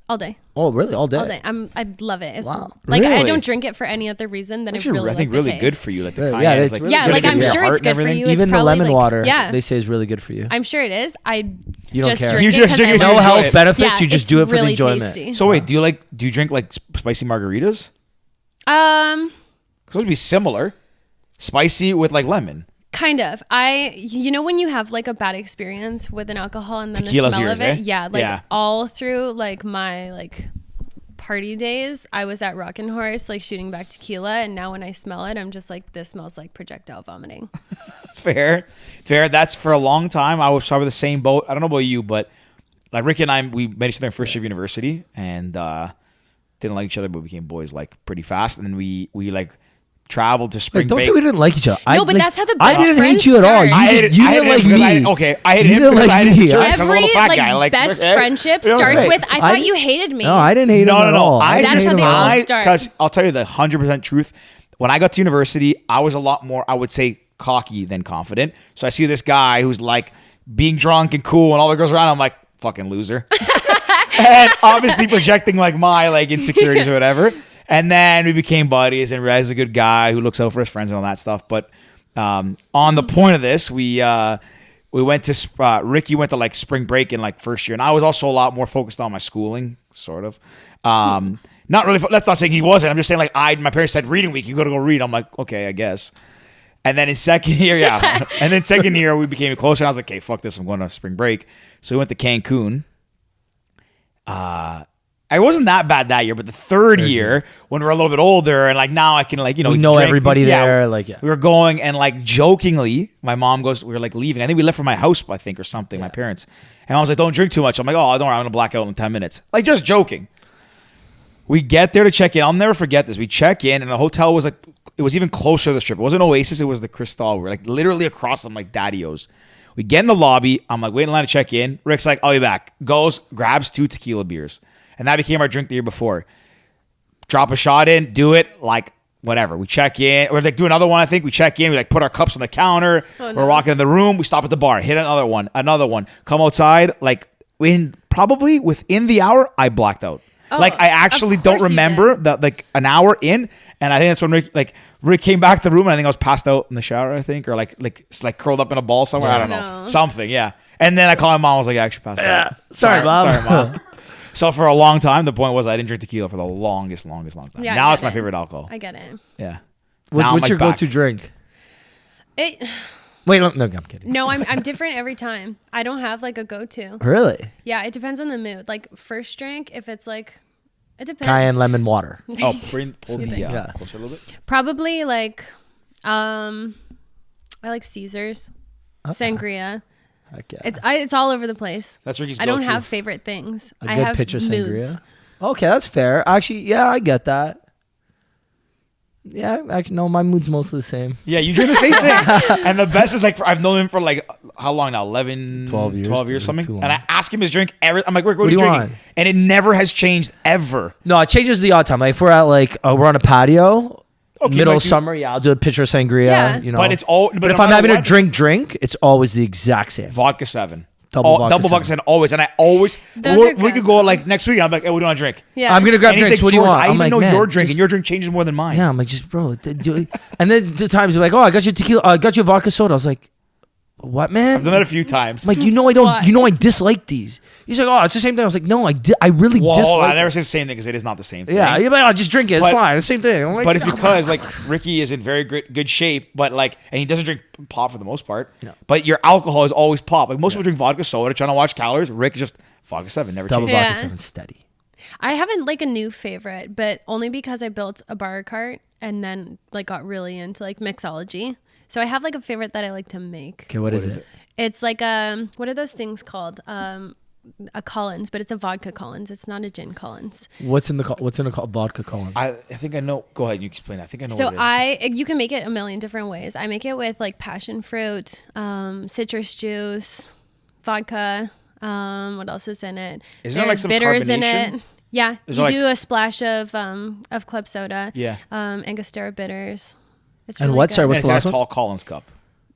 Speaker 3: All day.
Speaker 1: Oh, really? All day?
Speaker 3: All day. I love it. It's
Speaker 1: Wow.
Speaker 3: like I
Speaker 2: Really?
Speaker 3: don't drink it for any other reason than
Speaker 2: Actually,
Speaker 3: I really
Speaker 2: I think
Speaker 3: like the
Speaker 2: really good
Speaker 3: taste.
Speaker 2: for you. Like the
Speaker 1: Yeah,
Speaker 2: cayenne is
Speaker 1: it's
Speaker 2: like
Speaker 1: really
Speaker 3: Yeah,
Speaker 2: really
Speaker 3: like
Speaker 2: good
Speaker 3: I'm
Speaker 2: for your
Speaker 3: sure
Speaker 2: heart
Speaker 3: it's
Speaker 2: and
Speaker 3: good for
Speaker 2: everything.
Speaker 3: you. It's
Speaker 1: Even the
Speaker 3: probably
Speaker 1: lemon
Speaker 3: like,
Speaker 1: water,
Speaker 3: yeah.
Speaker 1: they say is really good for you.
Speaker 3: I'm sure it is. I
Speaker 1: You don't
Speaker 3: just
Speaker 1: care.
Speaker 3: drink
Speaker 2: You
Speaker 3: it
Speaker 2: just
Speaker 3: 'cause
Speaker 2: drink
Speaker 3: I
Speaker 2: it.
Speaker 3: like
Speaker 1: No
Speaker 2: enjoy
Speaker 1: health
Speaker 2: it.
Speaker 1: benefits.
Speaker 3: Yeah,
Speaker 1: You just
Speaker 3: it's
Speaker 1: do it for
Speaker 3: really
Speaker 1: the enjoyment.
Speaker 3: tasty.
Speaker 2: So wait, do you drink like spicy margaritas? Those would be similar. Spicy with like lemon.
Speaker 3: Kind of. When you have like a bad experience with an alcohol and then
Speaker 2: Tequila's
Speaker 3: the smell
Speaker 2: yours,
Speaker 3: of it,
Speaker 2: eh?
Speaker 3: all through like my like party days, I was at Rockin' Horse like shooting back tequila, and now when I smell it, I'm just like, this smells like projectile vomiting.
Speaker 2: Fair. That's for a long time. I was probably the same boat. I don't know about you, but like Ricky and I, we met each other in first year of university and didn't like each other, but we became boys like pretty fast. And then we like traveled to spring
Speaker 1: Don't
Speaker 2: break.
Speaker 1: say we didn't like each other.
Speaker 3: No, but that's how the
Speaker 1: I
Speaker 3: best
Speaker 1: didn't hate
Speaker 3: friends
Speaker 1: you at all.
Speaker 3: start.
Speaker 1: You
Speaker 2: I hated
Speaker 1: didn't like me.
Speaker 2: I hated him
Speaker 1: You
Speaker 2: because
Speaker 1: didn't
Speaker 2: I had
Speaker 1: like me.
Speaker 2: insecurities. I'm a
Speaker 3: Every
Speaker 2: little fat
Speaker 3: like
Speaker 2: guy. Like
Speaker 3: best
Speaker 2: eh?
Speaker 3: friendship
Speaker 2: You know what I'm
Speaker 3: starts
Speaker 2: saying?
Speaker 3: with I thought you hated me.
Speaker 1: No, I didn't hate him at all.
Speaker 2: I
Speaker 3: That's
Speaker 2: didn't
Speaker 3: how
Speaker 2: hate
Speaker 3: they
Speaker 2: him.
Speaker 3: all
Speaker 2: I-
Speaker 3: start.
Speaker 2: Because I'll tell you the 100% truth. When I got to university, I was a lot more, I would say, cocky than confident. So I see this guy who's like being drunk and cool, and all the girls around. I'm like, fucking loser. And obviously projecting like my like insecurities or whatever. And then we became buddies, and Rez is a good guy who looks out for his friends and all that stuff. But on the point of this, we went to Ricky went to like spring break in like first year, and I was also a lot more focused on my schooling, sort of. Not really. That's not saying he wasn't. I'm just saying like my parents said reading week, you got to go read. I'm like, okay, I guess. And then in second year, and then second year we became closer. And I was like, okay, fuck this, I'm going to spring break. So we went to Cancun. I wasn't that bad that year, but the third year when we're a little bit older and like now I can like,
Speaker 1: we know
Speaker 2: drink.
Speaker 1: everybody there.
Speaker 2: We were going and like jokingly, my mom goes, we were like leaving. I think we left from my house, I think, or something, my parents. And I was like, don't drink too much. I'm like, oh, don't worry, I'm going to black out in 10 minutes. Like just joking. We get there to check in. I'll never forget this. We check in and the hotel was like, it was even closer to the strip. It wasn't Oasis, it was the Cristal. We were like literally across from like Daddy-O's. We get in the lobby. I'm like waiting in line to check in. Rick's like, I'll be back. Goes, grabs 2 tequila beers. And that became our drink the year before. Drop a shot in, do it, like whatever. We check in. Or like do another one, I think. We check in. We like put our cups on the counter.
Speaker 3: Oh, no.
Speaker 2: We're walking in the room. We stop at the bar. Hit another one. Come outside. Like probably within the hour, I blacked out.
Speaker 3: Oh,
Speaker 2: like I actually
Speaker 3: of
Speaker 2: don't
Speaker 3: course you
Speaker 2: remember
Speaker 3: did.
Speaker 2: that like an hour in. And I think that's when Rick came back to the room and I think I was passed out in the shower, I think. Or like curled up in a ball somewhere. I don't know.
Speaker 3: No.
Speaker 2: Something, yeah. And then I called my mom. I was like, I actually passed out.
Speaker 1: Sorry, Mom.
Speaker 2: Sorry, Mom. So for a long time, the point was I didn't drink tequila for the longest time.
Speaker 3: Yeah,
Speaker 2: Now
Speaker 3: I
Speaker 2: it's
Speaker 3: get
Speaker 2: my
Speaker 3: it.
Speaker 2: favorite alcohol.
Speaker 3: I get it.
Speaker 2: Yeah. Now I'm,
Speaker 1: What's
Speaker 2: like,
Speaker 1: your
Speaker 2: back.
Speaker 1: go-to drink?
Speaker 3: Wait,
Speaker 1: no, I'm kidding.
Speaker 3: no, I'm different every time. I don't have like a go-to.
Speaker 1: Really?
Speaker 3: Yeah, it depends on the mood. Like first drink, if it's like, it depends.
Speaker 1: Cayenne lemon water.
Speaker 2: Oh, pull the
Speaker 1: Yeah.
Speaker 2: closer a little bit.
Speaker 3: Probably like, I like Caesars, sangria.
Speaker 1: Heck yeah.
Speaker 3: It's all over the place.
Speaker 2: That's Ricky's
Speaker 3: I don't
Speaker 2: go-to.
Speaker 3: have favorite things.
Speaker 1: A
Speaker 3: I
Speaker 1: good
Speaker 3: have
Speaker 1: pitch of
Speaker 3: moods.
Speaker 1: sangria. Okay, that's fair. Actually, yeah, I get that. Yeah, actually, no, my mood's mostly the same.
Speaker 2: Yeah, you drink the same thing. And the best is like, I've known him for like, how long now? 11,
Speaker 1: 12 years.
Speaker 2: 12 years,
Speaker 1: Too
Speaker 2: something.
Speaker 1: long.
Speaker 2: And I ask him his drink. I'm like, Rick, what are
Speaker 1: What
Speaker 2: you
Speaker 1: do you
Speaker 2: drinking?
Speaker 1: want?
Speaker 2: And it never has changed ever.
Speaker 1: No, it changes the odd time. Like if we're at like we're on a patio,
Speaker 2: Okay,
Speaker 1: middle
Speaker 2: but
Speaker 1: of summer, yeah, I'll do a pitcher of sangria.
Speaker 3: Yeah.
Speaker 1: You know,
Speaker 2: But it's all.
Speaker 1: But if I'm having a drink, it's always the exact same.
Speaker 2: Vodka 7.
Speaker 1: Double vodka
Speaker 2: double vodka 7 always. And I always,
Speaker 3: Those
Speaker 2: we
Speaker 3: are
Speaker 2: could
Speaker 3: good.
Speaker 2: go like next week. I'm like, hey, what do you want to drink?
Speaker 3: Yeah.
Speaker 1: I'm gonna grab
Speaker 2: And he's
Speaker 1: drinks.
Speaker 2: like,
Speaker 1: What do you
Speaker 2: George,
Speaker 1: want?
Speaker 2: I
Speaker 1: I'm
Speaker 2: even
Speaker 1: like,
Speaker 2: know
Speaker 1: man,
Speaker 2: your drink,
Speaker 1: just-
Speaker 2: and your drink changes more than mine.
Speaker 1: Yeah, I'm like, just bro. And then the times like, oh, I got you tequila. I got you a vodka soda. I was like, what, man?
Speaker 2: I've done that a few times.
Speaker 1: I'm like, I don't.
Speaker 3: Why?
Speaker 1: I dislike these. He's like, oh, it's the same thing. I was like, no, I really
Speaker 2: Well,
Speaker 1: dislike.
Speaker 2: I never say the same thing because it is not the same thing.
Speaker 1: Yeah, you're like, oh, just drink it. It's
Speaker 2: But-
Speaker 1: fine. It's the same thing. I'm like,
Speaker 2: But it's because like Ricky is in very good shape, but like, and he doesn't drink pop for the most part.
Speaker 1: No.
Speaker 2: But your alcohol is always pop. Like most people drink vodka soda, trying to watch calories. Rick is just vodka 7, never
Speaker 1: double
Speaker 2: changes.
Speaker 3: Yeah.
Speaker 1: vodka 7 steady.
Speaker 3: I haven't like a new favorite, but only because I built a bar cart and then like got really into like mixology. So I have like a favorite that I like to make.
Speaker 1: Okay, what is it?
Speaker 3: It's like what are those things called? A Collins, but it's a vodka Collins. It's not a gin Collins.
Speaker 1: What's in the vodka Collins?
Speaker 2: I think I know. Go ahead, you explain. I think I know.
Speaker 3: So
Speaker 2: what it is.
Speaker 3: you can make it a million different ways. I make it with like passion fruit, citrus juice, vodka. What else is in it?
Speaker 2: Is there like some
Speaker 3: bitters in
Speaker 2: carbonation?
Speaker 3: it? Yeah,
Speaker 2: Is
Speaker 3: you
Speaker 2: there,
Speaker 3: do a splash of club soda.
Speaker 2: Yeah.
Speaker 3: Angostura bitters. It's
Speaker 1: And
Speaker 3: really
Speaker 1: what?
Speaker 3: good.
Speaker 1: Sorry, what's
Speaker 2: It's
Speaker 1: the
Speaker 2: like
Speaker 1: last
Speaker 2: a
Speaker 1: one?
Speaker 2: tall Collins cup.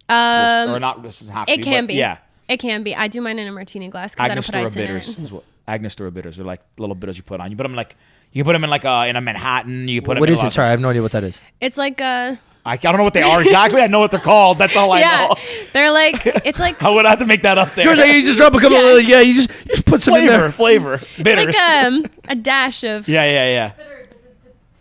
Speaker 2: Or not. This doesn't have to
Speaker 3: It
Speaker 2: be.
Speaker 3: can
Speaker 2: but
Speaker 3: be.
Speaker 2: Yeah.
Speaker 3: It can be. I do mine in a martini glass because I don't put
Speaker 2: Angostura
Speaker 3: ice in
Speaker 2: bitters.
Speaker 3: it.
Speaker 2: Is what Angostura bitters. They're like little bitters you put on. You put them like you can put them in like in a Manhattan. You can put them
Speaker 1: What
Speaker 2: in
Speaker 1: is
Speaker 2: a lot
Speaker 1: it?
Speaker 2: of
Speaker 1: Sorry, I
Speaker 2: things.
Speaker 1: have no idea what that is.
Speaker 3: It's like a
Speaker 2: I don't know what they are exactly. I know what they're called. That's all I know.
Speaker 3: they're like it's like
Speaker 2: I would have to make that up there.
Speaker 1: George, you just drop a couple.
Speaker 3: Yeah.
Speaker 1: You just put some in there.
Speaker 2: flavor, bitters.
Speaker 3: like a dash of
Speaker 2: yeah.
Speaker 4: Bitters, it's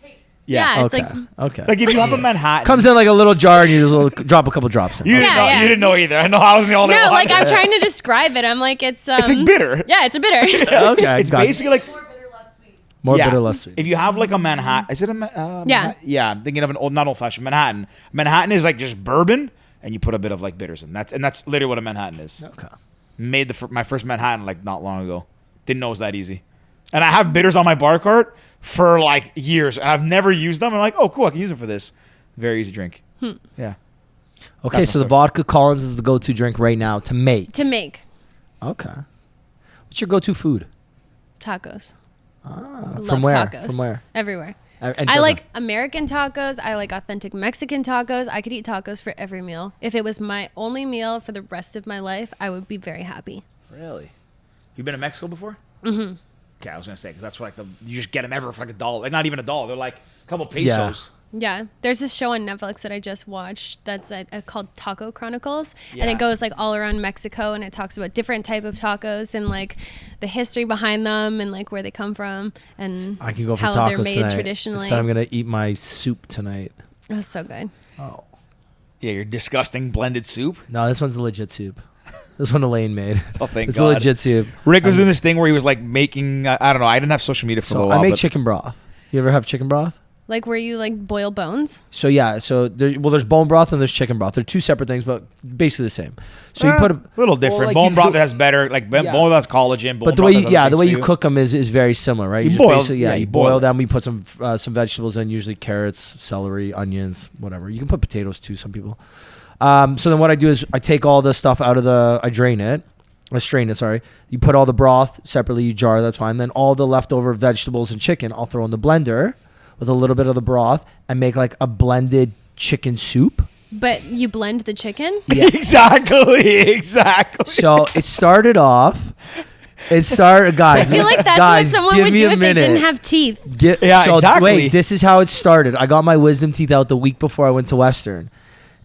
Speaker 4: a taste.
Speaker 3: yeah. It's
Speaker 1: Okay.
Speaker 3: like
Speaker 1: Okay.
Speaker 2: Like if you have a Manhattan,
Speaker 1: Comes in like a little jar and you just drop a couple drops in.
Speaker 2: you, didn't
Speaker 3: Yeah,
Speaker 2: know,
Speaker 3: yeah.
Speaker 2: you didn't know either. I know I was the only
Speaker 3: no,
Speaker 2: one.
Speaker 3: like I'm trying to describe it. I'm like it's
Speaker 2: It's like bitter.
Speaker 3: Yeah, it's a bitter.
Speaker 1: Okay.
Speaker 2: It's
Speaker 1: got it.
Speaker 2: basically like
Speaker 4: More bitter, less sweet.
Speaker 1: More
Speaker 2: yeah.
Speaker 1: bitter, less sweet.
Speaker 2: If you have like a Manhattan, is it a
Speaker 3: Yeah.
Speaker 2: yeah? I'm thinking of an not old fashioned Manhattan. Manhattan is like just bourbon, and you put a bit of like bitters in. That's literally what a Manhattan is.
Speaker 1: Okay.
Speaker 2: Made my first Manhattan like not long ago. Didn't know it was that easy. And I have bitters on my bar cart for like years, and I've never used them. I'm like, oh cool, I can use it for this. Very easy drink. Yeah.
Speaker 1: Okay,
Speaker 2: That's
Speaker 1: so
Speaker 2: my
Speaker 1: the
Speaker 2: story.
Speaker 1: vodka Collins is the go-to drink right now to make.
Speaker 3: To make
Speaker 1: Okay. What's your go-to food?
Speaker 3: tacos.
Speaker 1: From
Speaker 3: Love
Speaker 1: where?
Speaker 3: tacos.
Speaker 1: From where?
Speaker 3: Everywhere.
Speaker 1: And
Speaker 3: I like American tacos. I like authentic Mexican tacos. I could eat tacos for every meal. If it was my only meal for the rest of my life, I would be very happy.
Speaker 2: Really? You been to Mexico before? Mm-hmm. Okay, I was gonna say because that's where, like you just get them ever for like $1. Like not even $1. They're like a couple pesos.
Speaker 3: Yeah, there's this show on Netflix that I just watched that's called Taco Chronicles, and
Speaker 2: Yeah.
Speaker 3: it goes like all around Mexico, and it talks about different type of tacos and like the history behind them and like where they come from and
Speaker 1: I can go for
Speaker 3: how
Speaker 1: tacos
Speaker 3: they're made
Speaker 1: tonight.
Speaker 3: traditionally.
Speaker 1: So I'm gonna eat my soup tonight.
Speaker 3: It was so good.
Speaker 1: Oh
Speaker 2: Yeah, your disgusting blended soup.
Speaker 1: no, this one's a legit soup. This one Elaine made.
Speaker 2: Oh, thank
Speaker 1: It's
Speaker 2: God.
Speaker 1: a legit soup.
Speaker 2: Rick was doing this thing where he was like making. I don't know. I didn't have social media for a
Speaker 1: So
Speaker 2: little
Speaker 1: I
Speaker 2: while.
Speaker 1: make
Speaker 2: but
Speaker 1: chicken broth. You ever have chicken broth?
Speaker 3: Like where you like boil bones.
Speaker 1: So yeah, there's bone broth and there's chicken broth. They're two separate things, but basically the same. So you put
Speaker 2: a little different.
Speaker 1: like
Speaker 2: Bone
Speaker 1: you
Speaker 2: broth
Speaker 1: do-
Speaker 2: has better. Like
Speaker 1: Yeah.
Speaker 2: bone broth has collagen. Bone
Speaker 1: but the
Speaker 2: broth
Speaker 1: way
Speaker 2: has other
Speaker 1: the
Speaker 2: things
Speaker 1: way
Speaker 2: for
Speaker 1: you cook them is very similar, right?
Speaker 2: You
Speaker 1: just
Speaker 2: boil-
Speaker 1: basically-
Speaker 2: yeah,
Speaker 1: you
Speaker 2: you
Speaker 1: boil
Speaker 2: boil
Speaker 1: them. We put some vegetables in, usually carrots, celery, onions, whatever. You can put potatoes too. Some people. So then what I do is I take all the stuff out of I drain it. I strain it, sorry. You put all the broth separately, you jar, that's fine. Then all the leftover vegetables and chicken, I'll throw in the blender with a little bit of the broth and make like a blended chicken soup.
Speaker 3: But you blend the chicken?
Speaker 1: Yeah.
Speaker 2: exactly.
Speaker 1: So it started off. Guys.
Speaker 3: I feel like that's
Speaker 1: guys,
Speaker 3: what someone
Speaker 1: give
Speaker 3: would
Speaker 1: me
Speaker 3: do
Speaker 1: a
Speaker 3: if they
Speaker 1: minute.
Speaker 3: didn't have teeth.
Speaker 2: Yeah, exactly.
Speaker 1: Wait, this is how it started. I got my wisdom teeth out the week before I went to Western.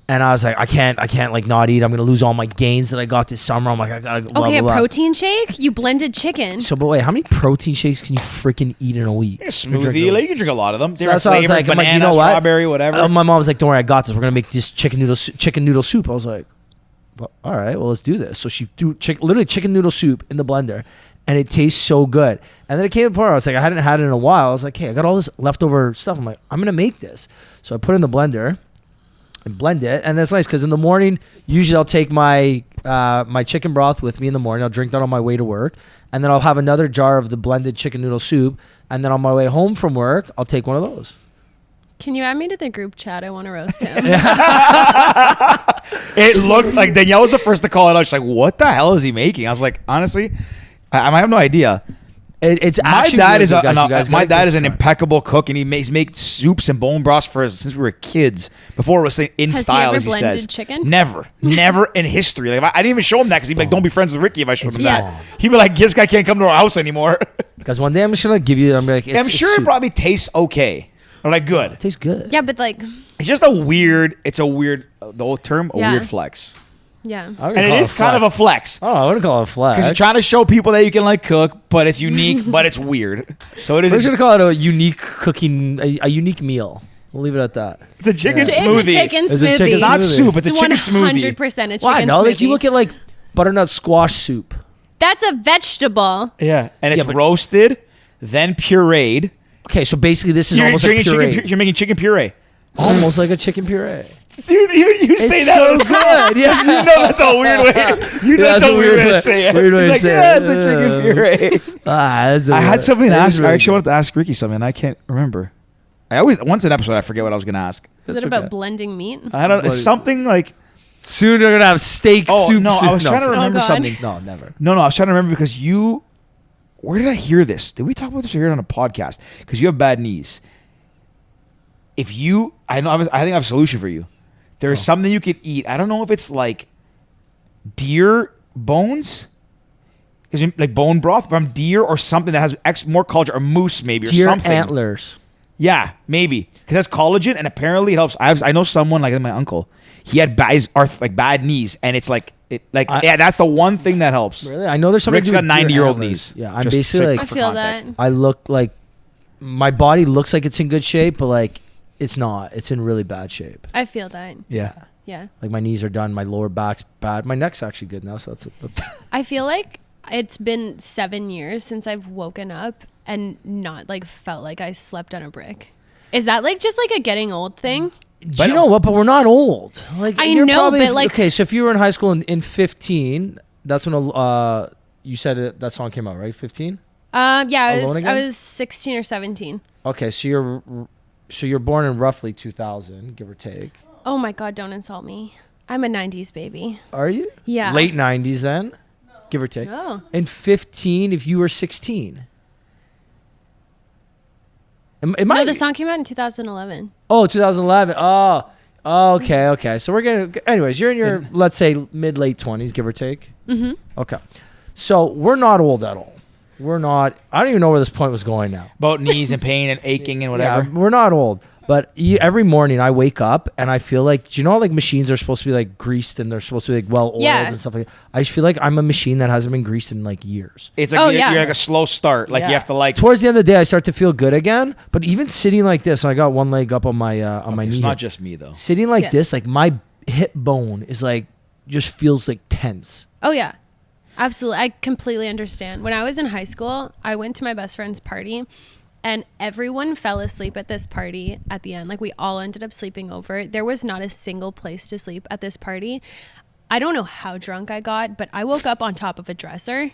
Speaker 1: And I was like, I can't like not eat. I'm gonna lose all my gains that I got this summer. I'm like, I gotta. Blah,
Speaker 3: Okay,
Speaker 1: blah,
Speaker 3: a
Speaker 1: blah.
Speaker 3: protein shake? You blended chicken.
Speaker 1: So, but wait, how many protein shakes can you freaking eat in a week?
Speaker 2: Yeah, smoothie. Like, you can drink a lot of them.
Speaker 1: So
Speaker 2: Different
Speaker 1: that's why I was
Speaker 2: flavors,
Speaker 1: like, I'm like,
Speaker 2: banana,
Speaker 1: you know what?
Speaker 2: strawberry, whatever.
Speaker 1: My mom was like, "Don't worry, I got this. We're gonna make this chicken noodle soup." I was like, well, "All right, well, let's do this." So she threw literally chicken noodle soup in the blender, and it tastes so good. And then it came apart. I was like, I hadn't had it in a while. I was like, "Hey, I got all this leftover stuff." I'm like, "I'm gonna make this." So I put it in the blender and blend it, and that's nice because in the morning, usually I'll take my my chicken broth with me in the morning. I'll drink that on my way to work, and then I'll have another jar of the blended chicken noodle soup, and then on my way home from work, I'll take one of those.
Speaker 3: Can you add me to the group chat? I want to roast him.
Speaker 2: It looked like Danielle was the first to call it out. She's like, "What the hell is he making?" I was like, honestly, I have no idea.
Speaker 1: It's
Speaker 2: My
Speaker 1: actually
Speaker 2: dad
Speaker 1: really
Speaker 2: is
Speaker 1: good, guys. You guys
Speaker 2: my
Speaker 1: gotta
Speaker 2: dad
Speaker 1: give
Speaker 2: is
Speaker 1: this
Speaker 2: an
Speaker 1: a try.
Speaker 2: impeccable cook, and he makes soups and bone broths for us since we were kids. Before it was in
Speaker 3: Has he
Speaker 2: style,
Speaker 3: ever
Speaker 2: as he
Speaker 3: blended
Speaker 2: says.
Speaker 3: chicken?
Speaker 2: Never in history. Like I didn't even show him that because he'd be like, "Don't be friends with Ricky if I showed him
Speaker 3: Yeah.
Speaker 2: that." He'd be like, "This guy can't come to our house anymmore."
Speaker 1: Because one day I'm just gonna give you. I'm like,
Speaker 2: I'm sure it
Speaker 1: soup.
Speaker 2: probably tastes okay, or like good.
Speaker 1: It tastes good.
Speaker 3: Yeah, but like,
Speaker 2: It's just a weird. It's a weird. The old term, a
Speaker 3: Yeah.
Speaker 2: weird flex,
Speaker 3: yeah.
Speaker 1: I wouldn't
Speaker 2: and
Speaker 1: call
Speaker 2: it is kind of a flex.
Speaker 1: Oh, I wouldn't call it a flex.
Speaker 2: Because you're trying to show people that you can like cook, but it's unique, but it's weird. So it is.
Speaker 1: We're just gonna call it a unique cooking, a unique meal. We'll leave it at that.
Speaker 2: It's a chicken
Speaker 3: It's a
Speaker 2: smoothie.
Speaker 3: chicken
Speaker 1: It's a
Speaker 3: smoothie.
Speaker 1: chicken
Speaker 2: It's not
Speaker 1: smoothie.
Speaker 2: soup. It's a chicken smoothie.
Speaker 3: 100% a chicken
Speaker 1: Well, I know.
Speaker 3: smoothie.
Speaker 1: Like you look at like butternut squash soup.
Speaker 3: That's a vegetable.
Speaker 2: Yeah, and it's
Speaker 1: Yeah, but-
Speaker 2: roasted, then pureed.
Speaker 1: Okay, so basically this is
Speaker 2: You're
Speaker 1: almost like
Speaker 2: drinking
Speaker 1: puree.
Speaker 2: chicken. You're making chicken puree.
Speaker 1: Almost like a chicken puree.
Speaker 2: Dude, even you say
Speaker 1: It's
Speaker 2: that.
Speaker 1: so
Speaker 2: it's
Speaker 1: good. Yeah.
Speaker 2: You know that's a weird way. You know
Speaker 1: Yeah,
Speaker 2: that's a weird way to say it.
Speaker 1: Weird way
Speaker 2: He's
Speaker 1: to
Speaker 2: like,
Speaker 1: say
Speaker 2: yeah,
Speaker 1: it.
Speaker 2: it's a chicken puree.
Speaker 1: That's
Speaker 2: I had something to
Speaker 1: that
Speaker 2: ask.
Speaker 1: is
Speaker 2: I
Speaker 1: really
Speaker 2: actually
Speaker 1: good.
Speaker 2: wanted to ask Ricky something. I can't remember. I always once an episode I forget what I was gonna ask.
Speaker 3: Is it about blending meat?
Speaker 2: I don't. It's something like
Speaker 1: Soon they're gonna have steak soup.
Speaker 2: No, I was trying to remember
Speaker 3: God.
Speaker 2: something.
Speaker 1: No, never.
Speaker 2: No, I was trying to remember because you. Where did I hear this? Did we talk about this or hear it on a podcast? Because you have bad knees. If you, I think I have a solution for you. There's something you could eat. I don't know if it's like deer bones, because like bone broth from deer or something that has more collagen, or moose maybe, or
Speaker 1: Deer
Speaker 2: something.
Speaker 1: antlers.
Speaker 2: Yeah, maybe because that's collagen, and apparently it helps. I know someone like my uncle. He had bad knees, and it's like that's the one thing that helps.
Speaker 1: Really? I know there's something.
Speaker 2: Rick's got 90-year-old knees.
Speaker 1: Yeah, I'm basically like.
Speaker 3: I feel that.
Speaker 1: I look like my body looks like it's in good shape, but like it's not. It's in really bad shape.
Speaker 3: I feel that.
Speaker 1: Yeah.
Speaker 3: Yeah.
Speaker 1: Like my knees are done. My lower back's bad. My neck's actually good now, so that's.
Speaker 3: I feel like it's been 7 years since I've woken up and not like felt like I slept on a brick. Is that like just like a getting old thing?
Speaker 1: But you know what? But we're not old. Like
Speaker 3: I
Speaker 1: you're
Speaker 3: know,
Speaker 1: probably,
Speaker 3: but like
Speaker 1: okay. So if you were in high school in 15, that's when you said that song came out, right? 15.
Speaker 3: Yeah,
Speaker 1: Alone
Speaker 3: I
Speaker 1: Again?
Speaker 3: was 16 or 17.
Speaker 1: Okay, so you're born in roughly 2000, give or take.
Speaker 3: Oh my God, don't insult me. I'm a 90s baby.
Speaker 1: Are you?
Speaker 3: Yeah.
Speaker 1: Late 90s then, give or take.
Speaker 3: Oh.
Speaker 1: In 15, if you were 16.
Speaker 3: No, the song came out in 2011.
Speaker 1: Oh, 2011. Oh, okay. So we're gonna. Anyways, you're in your let's say mid-late 20s, give or take.
Speaker 3: Mm-hmm.
Speaker 1: Okay, so we're not old at all. We're not. I don't even know where this point was going now.
Speaker 2: About knees and pain and aching and whatever.
Speaker 1: Yeah, we're not old. But every morning I wake up and I feel like, do you know, like machines are supposed to be like greased and they're supposed to be like well oiled and stuff like that. I just feel like I'm a machine that hasn't been greased in like years.
Speaker 2: It's like you're like a slow start. Like you have to like.
Speaker 1: Towards the end of the day, I start to feel good again. But even sitting like this, I got one leg up on my my knee.
Speaker 2: It's not
Speaker 1: here.
Speaker 2: just me though.
Speaker 1: Sitting like this, like my hip bone is like just feels like tense.
Speaker 3: Oh yeah, absolutely. I completely understand. When I was in high school, I went to my best friend's party. And everyone fell asleep at this party at the end. Like we all ended up sleeping over. There was not a single place to sleep at this party. I don't know how drunk I got, but I woke up on top of a dresser.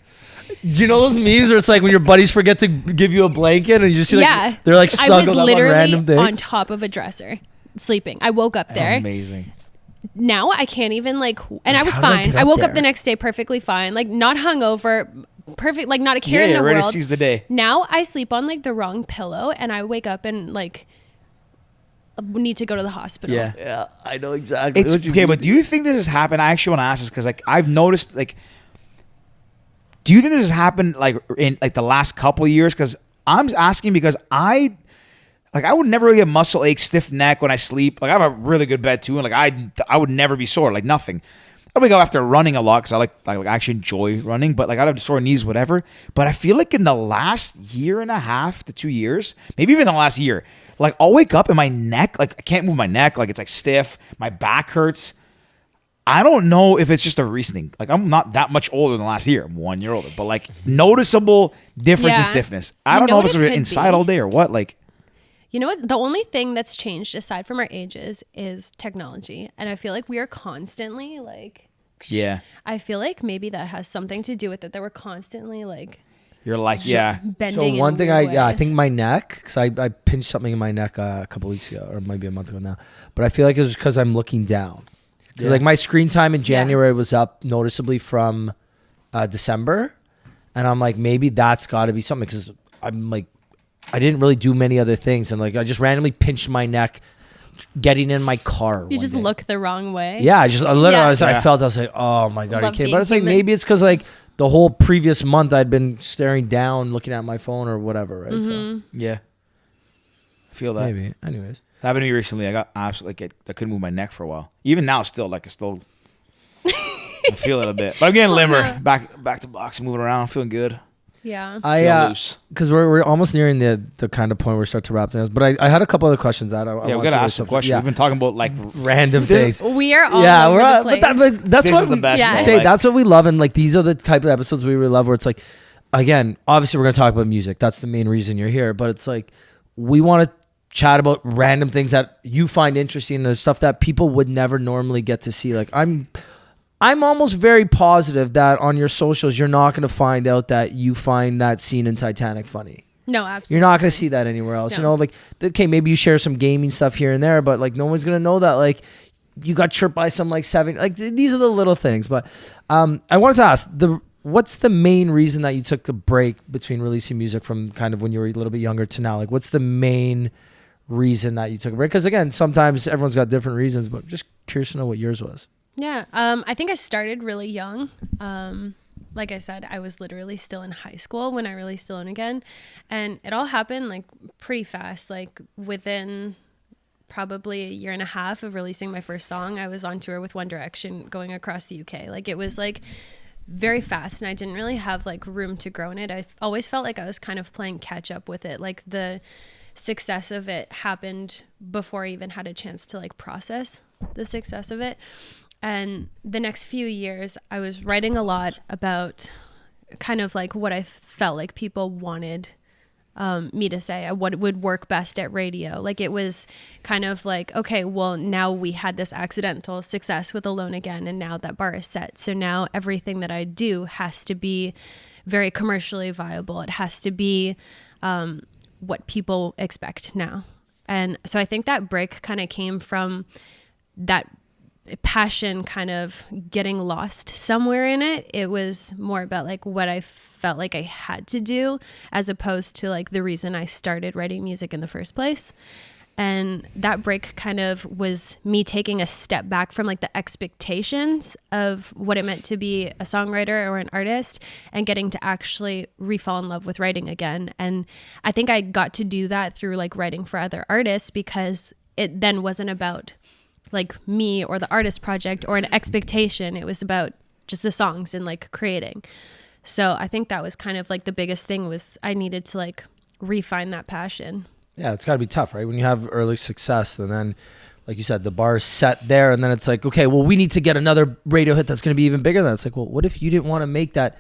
Speaker 1: Do you know those memes where it's like when your buddies forget to give you a blanket and you just see like they're like snuggled
Speaker 3: I was
Speaker 1: up
Speaker 3: literally
Speaker 1: on random things?
Speaker 3: on top of a dresser sleeping. I woke up there.
Speaker 2: Amazing.
Speaker 3: Now I can't even like, and I was
Speaker 1: how did I
Speaker 3: fine.
Speaker 1: get
Speaker 3: I
Speaker 1: up
Speaker 3: woke
Speaker 1: there?
Speaker 3: up the next day perfectly fine, like not hungover. Perfect, like not a care in the
Speaker 2: ready
Speaker 3: world.
Speaker 2: to seize the day.
Speaker 3: Now I sleep on like the wrong pillow and I wake up and like need to go to the hospital.
Speaker 1: Yeah, I know exactly.
Speaker 2: It's okay, but do you think this has happened? I actually want to ask this because like I've noticed like, do you think this has happened like in like the last couple of years? Because I'm asking because I would never really get muscle ache, stiff neck when I sleep. Like I have a really good bed too, and like I would never be sore, like nothing. I wake up after running a lot because I actually enjoy running, but like I have sore knees, whatever. But I feel like in the last year and a half to 2 years, maybe even the last year, like I'll wake up and my neck, like I can't move my neck, like it's like stiff. My back hurts. I don't know if it's just a recent. Like I'm not that much older than last year. I'm 1 year older, but like noticeable difference in stiffness. I don't know if it's inside all day or what. Like.
Speaker 3: You know what? The only thing that's changed aside from our ages is technology. And I feel like we are constantly like...
Speaker 2: Yeah.
Speaker 3: I feel like maybe that has something to do with it, that we're constantly like...
Speaker 2: You're like,
Speaker 3: bending
Speaker 1: So
Speaker 3: in
Speaker 1: one thing
Speaker 3: weird
Speaker 1: I
Speaker 3: ways.
Speaker 1: think my neck, because I pinched something in my neck a couple weeks ago, or maybe a month ago now. But I feel like it was because I'm looking down. Because like my screen time in January was up noticeably from December. And I'm like, maybe that's got to be something, because I'm like, I didn't really do many other things, and like I just randomly pinched my neck getting in my car.
Speaker 3: You just look the wrong way.
Speaker 1: Yeah, I literally
Speaker 3: Yeah.
Speaker 1: I felt, I was like, oh my god, are you
Speaker 3: Love
Speaker 1: kidding?
Speaker 3: being
Speaker 1: But it's like
Speaker 3: human.
Speaker 1: maybe it's because like the whole previous month I'd been staring down, looking at my phone or whatever, right? So
Speaker 2: Yeah. I feel that.
Speaker 1: maybe. Anyways,
Speaker 2: That happened to me recently. I got absolutely like I couldn't move my neck for a while. Even now, still like I feel it a bit, but I'm getting limber. Back to boxing, moving around, feeling good.
Speaker 3: Yeah.
Speaker 2: Feel loose.
Speaker 1: because we're almost nearing the kind of point where we start to wrap things. But I had a couple other questions that I
Speaker 2: Yeah, we
Speaker 1: want
Speaker 2: gotta
Speaker 1: to
Speaker 2: ask some questions. We've been talking about like
Speaker 1: random
Speaker 2: This-
Speaker 1: things.
Speaker 3: We are all over
Speaker 1: we're
Speaker 3: the place.
Speaker 1: but that's
Speaker 2: This
Speaker 1: what
Speaker 2: is the best,
Speaker 3: Yeah.
Speaker 2: though,
Speaker 1: say.
Speaker 2: like-
Speaker 1: That's what we love, and like these are the type of episodes we really love, where it's like, again, obviously we're gonna talk about music. That's the main reason you're here. But it's like we want to chat about random things that you find interesting, the stuff that people would never normally get to see. Like I'm almost very positive that on your socials you're not going to find out that you find that scene in Titanic funny.
Speaker 3: No, absolutely.
Speaker 1: You're not going to see that anywhere else.
Speaker 3: No.
Speaker 1: You know, like okay, maybe you share some gaming stuff here and there, but like no one's going to know that like you got chirped by some like 7, like these are the little things. But I wanted to ask, what's the main reason that you took a break between releasing music from kind of when you were a little bit younger to now? Like, what's the main reason that you took a break? Because again, sometimes everyone's got different reasons, but just curious to know what yours was.
Speaker 3: Yeah, I think I started really young. Like I said, I was literally still in high school when I released Alone Again, and it all happened like pretty fast. Like within probably a year and a half of releasing my first song, I was on tour with One Direction going across the UK. Like it was like very fast, and I didn't really have like room to grow in it. I always felt like I was kind of playing catch up with it. Like the success of it happened before I even had a chance to like process the success of it. And the next few years, I was writing a lot about kind of like what I felt like people wanted me to say, what would work best at radio. Like it was kind of like, okay, well, now we had this accidental success with Alone Again, and now that bar is set. So now everything that I do has to be very commercially viable. It has to be what people expect now. And so I think that break kind of came from that passion kind of getting lost somewhere in it. It was more about like what I felt like I had to do, as opposed to like the reason I started writing music in the first place. And that break kind of was me taking a step back from like the expectations of what it meant to be a songwriter or an artist, and getting to actually re-fall in love with writing again. And I think I got to do that through like writing for other artists, because it then wasn't about like me or the artist project or an expectation. It was about just the songs and like creating. So I think that was kind of like the biggest thing, was I needed to like refine that passion.
Speaker 1: Yeah, it's got to be tough, right? When you have early success, and then, like you said, the bar is set there, and then it's like, okay, well, we need to get another radio hit that's going to be even bigger than that. It's like, well, what if you didn't want to make that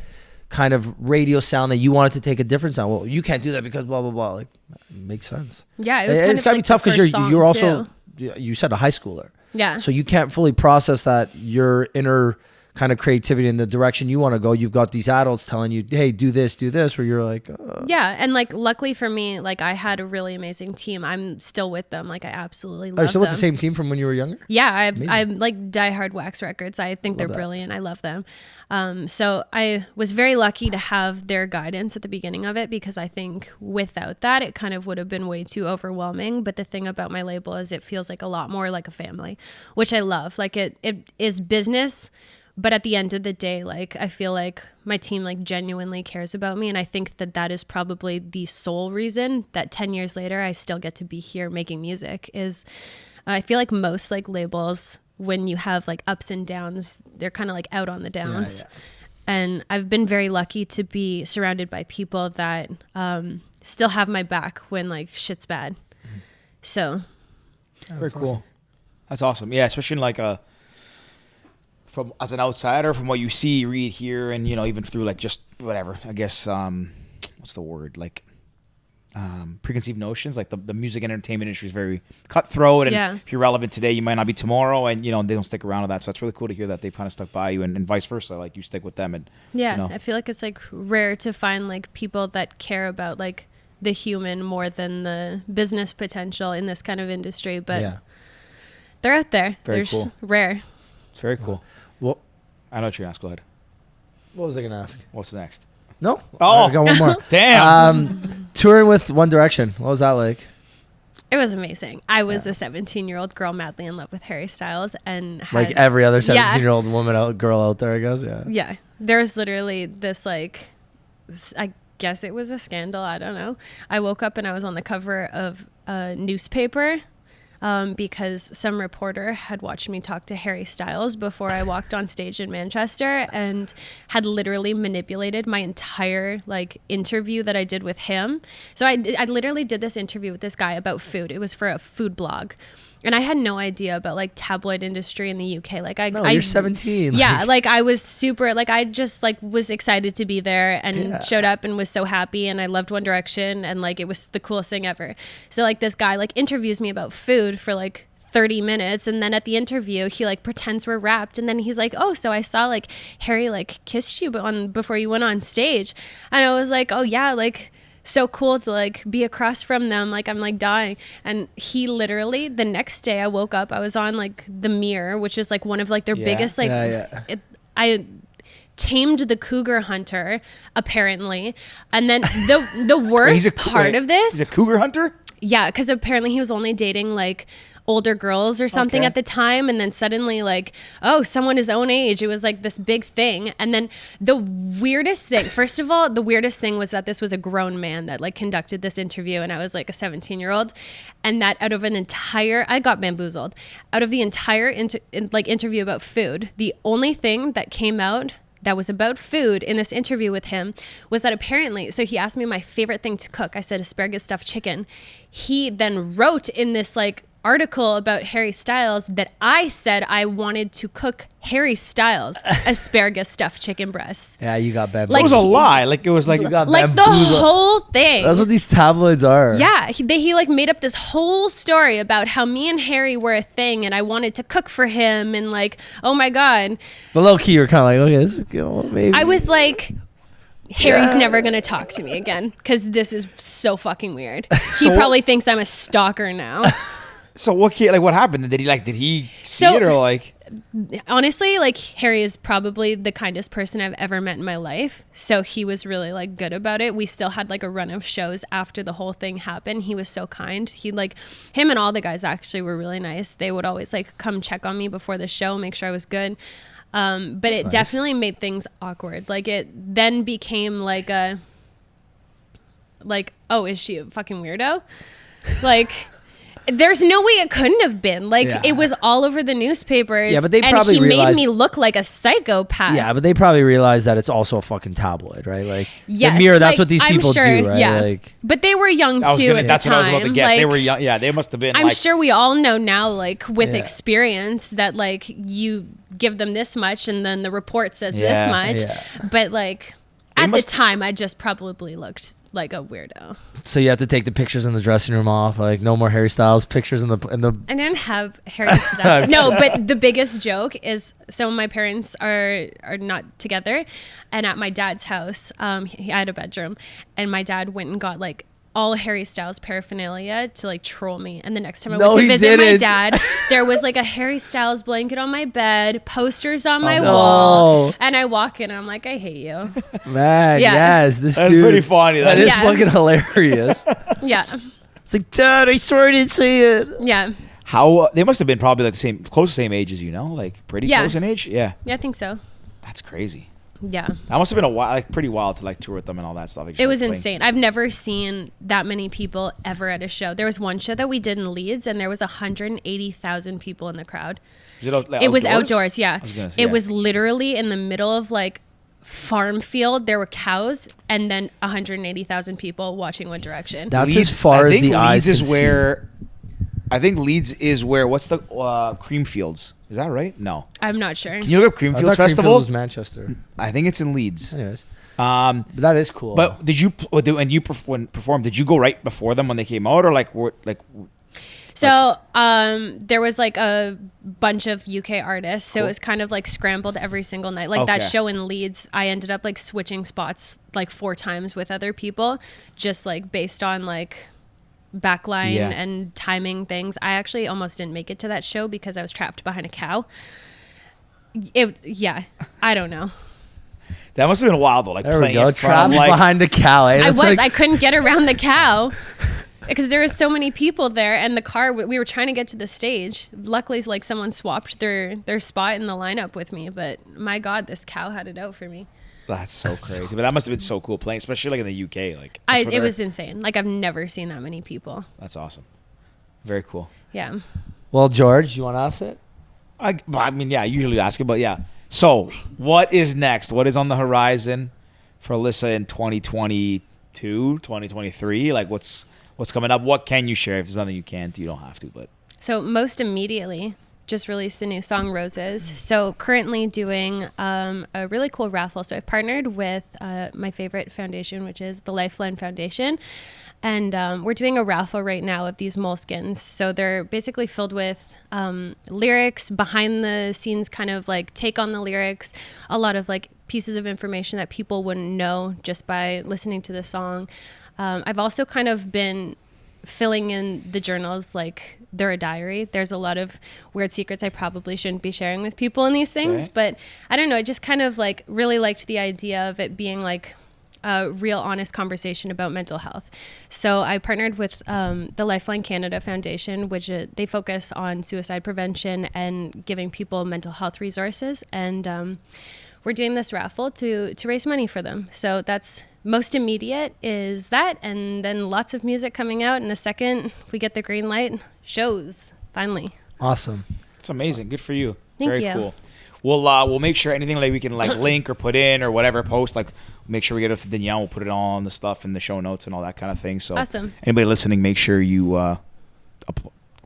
Speaker 1: kind of radio sound, that you wanted to take a different sound? Well, you can't do that because blah, blah, blah. Like, it makes sense.
Speaker 3: Yeah, it was
Speaker 1: it's got to be tough, because you're also, you said, a high schooler.
Speaker 3: Yeah.
Speaker 1: So you can't fully process that, your inner kind of creativity in the direction you want to go. You've got these adults telling you, hey, do this, where you're like,
Speaker 3: yeah. And like, luckily for me, like I had a really amazing team. I'm still with them. Like I absolutely love them.
Speaker 1: Are you still with the same team from when you were younger?
Speaker 3: Yeah. I'm like diehard Wax Records. I think they're brilliant. I love them. So I was very lucky to have their guidance at the beginning of it, because I think without that, it kind of would have been way too overwhelming. But the thing about my label is it feels like a lot more like a family, which I love. Like it is business, but at the end of the day, like I feel like my team like genuinely cares about me. And I think that that is probably the sole reason that 10 years later, I still get to be here making music. Is I feel like most like labels, when you have like ups and downs, they're kind of like out on the downs. Yeah. And I've been very lucky to be surrounded by people that still have my back when like shit's bad. So
Speaker 2: very cool. Awesome. That's awesome. Yeah, especially in like from as an outsider, from what you see, read, hear, and even through like just whatever, I guess what's the word, like preconceived notions. Like the music and entertainment industry is very cutthroat, and if you're relevant today, you might not be tomorrow, and they don't stick around with that. So it's really cool to hear that they've kind of stuck by you, and vice versa. Like you stick with them, and
Speaker 3: I feel like it's like rare to find like people that care about like the human more than the business potential in this kind of industry. But they're out there. They're just rare.
Speaker 2: It's very cool. Well, I know what you're gonna ask. Go ahead.
Speaker 1: What was I gonna ask?
Speaker 2: What's next?
Speaker 1: No.
Speaker 2: Oh,
Speaker 1: I got one more.
Speaker 2: Damn.
Speaker 1: Touring with One Direction. What was that like?
Speaker 3: It was amazing. I was a 17-year-old girl madly in love with Harry Styles, and
Speaker 1: like every other 17-year-old girl out there, I guess. Yeah.
Speaker 3: Yeah. There's literally this like, I guess it was a scandal. I don't know. I woke up and I was on the cover of a newspaper. Because some reporter had watched me talk to Harry Styles before I walked on stage in Manchester, and had literally manipulated my entire like interview that I did with him. So I literally did this interview with this guy about food. It was for a food blog. And I had no idea about like tabloid industry in the UK. Like
Speaker 1: you're 17.
Speaker 3: Yeah, like I was super, like I just like was excited to be there, and showed up and was so happy, and I loved One Direction, and like it was the coolest thing ever. So like this guy like interviews me about food for like 30 minutes, and then at the interview he like pretends we're wrapped, and then he's like, oh, so I saw like Harry like kissed you before you went on stage. And I was like, oh yeah, like so cool to like be across from them. Like I'm like dying. And he literally, the next day I woke up, I was on like the Mirror, which is like one of like their biggest, like I tamed the cougar hunter apparently. And then the worst part of this.
Speaker 2: He's a cougar hunter?
Speaker 3: Yeah. Because apparently he was only dating like older girls or something at the time, and then suddenly like, oh, someone his own age, it was like this big thing. And then the weirdest thing, first of all, the weirdest thing was that this was a grown man that like conducted this interview, and I was like a 17-year-old, and that out of an entire, I got bamboozled, out of the entire interview about food, the only thing that came out that was about food in this interview with him was that apparently, so he asked me my favorite thing to cook. I said asparagus stuffed chicken. He then wrote in this like article about Harry Styles that I said I wanted to cook Harry Styles asparagus stuffed chicken breasts.
Speaker 1: Yeah, you got bamboozled.
Speaker 3: Like,
Speaker 2: it was a lie. Like it was like
Speaker 1: you got
Speaker 3: like the whole thing.
Speaker 1: That's what these tabloids are.
Speaker 3: Yeah, he like made up this whole story about how me and Harry were a thing, and I wanted to cook for him, and like, oh my god.
Speaker 1: But low key, you're kind of like, okay, this is good, maybe.
Speaker 3: I was like, Harry's never gonna talk to me again because this is so fucking weird. He probably thinks I'm a stalker now.
Speaker 2: So what happened? Did he see it, or like?
Speaker 3: Honestly, like Harry is probably the kindest person I've ever met in my life. So he was really like good about it. We still had like a run of shows after the whole thing happened. He was so kind. He like, him and all the guys actually were really nice. They would always like come check on me before the show, make sure I was good. But that's nice. Definitely made things awkward. Like it then became like oh, is she a fucking weirdo? Like, there's no way it couldn't have been. Like, it was all over the newspapers.
Speaker 1: Yeah, but they probably
Speaker 3: and he
Speaker 1: realized,
Speaker 3: made me look like a psychopath.
Speaker 1: Yeah, but they probably realized that it's also a fucking tabloid, right? Like,
Speaker 3: yes,
Speaker 1: the Mirror, that's
Speaker 3: like,
Speaker 1: what these people do, right?
Speaker 3: Yeah.
Speaker 1: Like,
Speaker 3: but they were young too at
Speaker 2: that's
Speaker 3: the
Speaker 2: what
Speaker 3: time.
Speaker 2: I was about to guess.
Speaker 3: Like,
Speaker 2: they were young. Yeah, they must have been.
Speaker 3: I'm sure we all know now, like with experience, that like you give them this much and then the report says this much. Yeah. But like at the time, I just probably looked like a weirdo. So
Speaker 1: you have to take the pictures in the dressing room off. Like no more Harry Styles pictures in the.
Speaker 3: I didn't have Harry Styles. No, but the biggest joke is some of my parents are not together, and at my dad's house, I had a bedroom, and my dad went and got like all Harry Styles paraphernalia to like troll me. And the next time I went to visit my dad, there was like a Harry Styles blanket on my bed, posters on my wall, and I walk in and I'm like, I hate you.
Speaker 1: Man, yes, this
Speaker 2: that's
Speaker 1: dude,
Speaker 2: pretty funny.
Speaker 1: That is fucking hilarious.
Speaker 3: Yeah.
Speaker 1: It's like, Dad, I swear I didn't see it.
Speaker 3: Yeah.
Speaker 2: How they must have been probably like close to same age as you, know, like pretty close in age. Yeah.
Speaker 3: Yeah, I think so.
Speaker 2: That's crazy.
Speaker 3: Yeah,
Speaker 2: that must have been pretty wild to like tour with them and all that stuff.
Speaker 3: It was insane. I've never seen that many people ever at a show. There was one show that we did in Leeds, and there was 180,000 people in the crowd. It was outdoors. Yeah, it was literally in the middle of like farm field. There were cows, and then 180,000 people watching One Direction.
Speaker 1: That's Leeds, as far as the eyes can see.
Speaker 2: I think Leeds is where. What's the Creamfields? Is that right? No,
Speaker 3: I'm not sure.
Speaker 2: Can you look up Creamfields Festival?
Speaker 1: Creamfields was Manchester.
Speaker 2: I think it's in Leeds.
Speaker 1: Anyways, but that is cool.
Speaker 2: But did you perform? Did you go right before them when they came out, or
Speaker 3: So there was like a bunch of UK artists, so it was kind of like scrambled every single night. Like that show in Leeds, I ended up like switching spots like 4 times with other people, just like based on like backline and timing things. I actually almost didn't make it to that show because I was trapped behind a cow. I don't know.
Speaker 2: That must have been wild though. Like
Speaker 1: there we go, trapped behind the cow.
Speaker 3: I couldn't get around the cow because there was so many people there, and the car. We were trying to get to the stage. Luckily, like someone swapped their spot in the lineup with me. But my God, this cow had it out for me.
Speaker 2: That's so crazy. But that must have been so cool playing, especially like in the UK. Like
Speaker 3: it was insane. Like I've never seen that many people.
Speaker 2: That's awesome. Very cool.
Speaker 3: Yeah.
Speaker 1: Well, George, you want to ask it?
Speaker 2: I mean, yeah, I usually ask it, but yeah. So, what is next? What is on the horizon for Alyssa in 2022, 2023? Like, what's coming up? What can you share? If there's nothing you can't, you don't have to. But
Speaker 3: so most immediately, just released the new song Roses. So currently doing a really cool raffle. So I partnered with my favorite foundation, which is the Lifeline Foundation. And we're doing a raffle right now of these moleskins. So they're basically filled with lyrics, behind the scenes kind of like take on the lyrics, a lot of like pieces of information that people wouldn't know just by listening to the song. I've also kind of been filling in the journals like they're a diary. There's a lot of weird secrets I probably shouldn't be sharing with people in these things, but I don't know. I just kind of like really liked the idea of it being like a real honest conversation about mental health. So I partnered with the Lifeline Canada Foundation, which they focus on suicide prevention and giving people mental health resources. And we're doing this raffle to raise money for them. So that's most immediate is that. And then lots of music coming out. And the second we get the green light, shows, finally.
Speaker 1: Awesome.
Speaker 2: It's amazing. Good for you.
Speaker 3: Thank
Speaker 2: Very
Speaker 3: you.
Speaker 2: Cool. We'll make sure anything like we can like link or put in or whatever post, like make sure we get it to Danielle. We'll put it on the stuff in the show notes and all that kind of thing. So
Speaker 3: awesome.
Speaker 2: Anybody listening, make sure you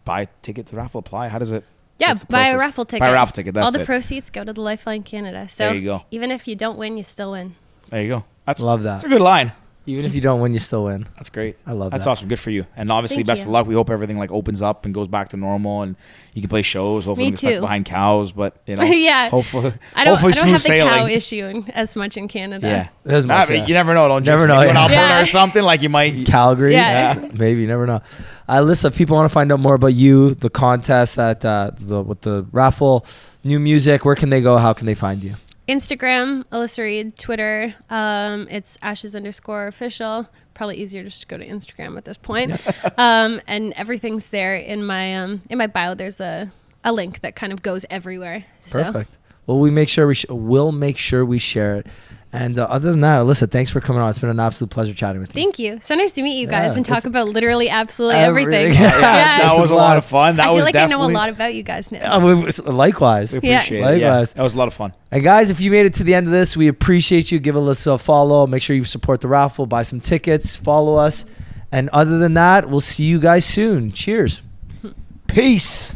Speaker 2: buy a ticket to the raffle. Apply. How does it?
Speaker 3: Yeah, buy a raffle ticket.
Speaker 2: Buy a raffle ticket. That's
Speaker 3: all the
Speaker 2: it.
Speaker 3: proceeds go to the Lifeline Canada. So
Speaker 2: there you go.
Speaker 3: Even if you don't win, you still win.
Speaker 2: There you go.
Speaker 1: Love that.
Speaker 2: That's a good line.
Speaker 1: Even if you don't win, you still win.
Speaker 2: That's great.
Speaker 1: I love that.
Speaker 2: That's awesome. Good for you. And obviously,
Speaker 3: Thank
Speaker 2: best
Speaker 3: you.
Speaker 2: of luck. We hope everything like opens up and goes back to normal, and you can play shows. Hopefully,
Speaker 3: Me
Speaker 2: get stuck
Speaker 3: too.
Speaker 2: behind cows, but you know,
Speaker 3: Yeah.
Speaker 2: Hopefully,
Speaker 3: I don't
Speaker 2: smooth
Speaker 3: have the cow
Speaker 2: sailing.
Speaker 3: issue as much in Canada.
Speaker 2: Yeah,
Speaker 1: There's much,
Speaker 2: but
Speaker 1: yeah.
Speaker 2: you never know. Don't
Speaker 1: Never
Speaker 2: jinx
Speaker 1: know,
Speaker 2: it. Maybe
Speaker 1: yeah.
Speaker 2: in Alberta
Speaker 3: Yeah.
Speaker 2: or something like you might.
Speaker 1: Calgary.
Speaker 3: Yeah.
Speaker 1: Maybe, you never know. Alyssa, if people want to find out more about you, the contest, with the raffle, new music, where can they go? How can they find you?
Speaker 3: Instagram, Alyssa Reid. Twitter, it's ashes_official. Probably easier just to go to Instagram at this point. And everything's there in my bio. There's a link that kind of goes everywhere.
Speaker 1: Perfect. Well, we'll make sure we share it. And other than that, Alyssa, thanks for coming on. It's been an absolute pleasure chatting with you.
Speaker 3: Thank you. So nice to meet you guys
Speaker 1: Yeah,
Speaker 3: and talk
Speaker 1: it's
Speaker 3: about literally absolutely everything.
Speaker 1: Yeah,
Speaker 2: That
Speaker 1: It's
Speaker 2: was
Speaker 1: a
Speaker 2: a
Speaker 1: lot.
Speaker 2: lot of fun. That
Speaker 3: I feel
Speaker 2: was
Speaker 3: like I know a
Speaker 2: definitely.
Speaker 3: lot about you guys now.
Speaker 1: Likewise.
Speaker 2: We appreciate it. Yeah,
Speaker 1: Likewise.
Speaker 2: that was a lot of fun.
Speaker 1: And guys, if you made it to the end of this, we appreciate you. Give Alyssa a follow. Make sure you support the raffle. Buy some tickets. Follow us. And other than that, we'll see you guys soon. Cheers.
Speaker 2: Peace.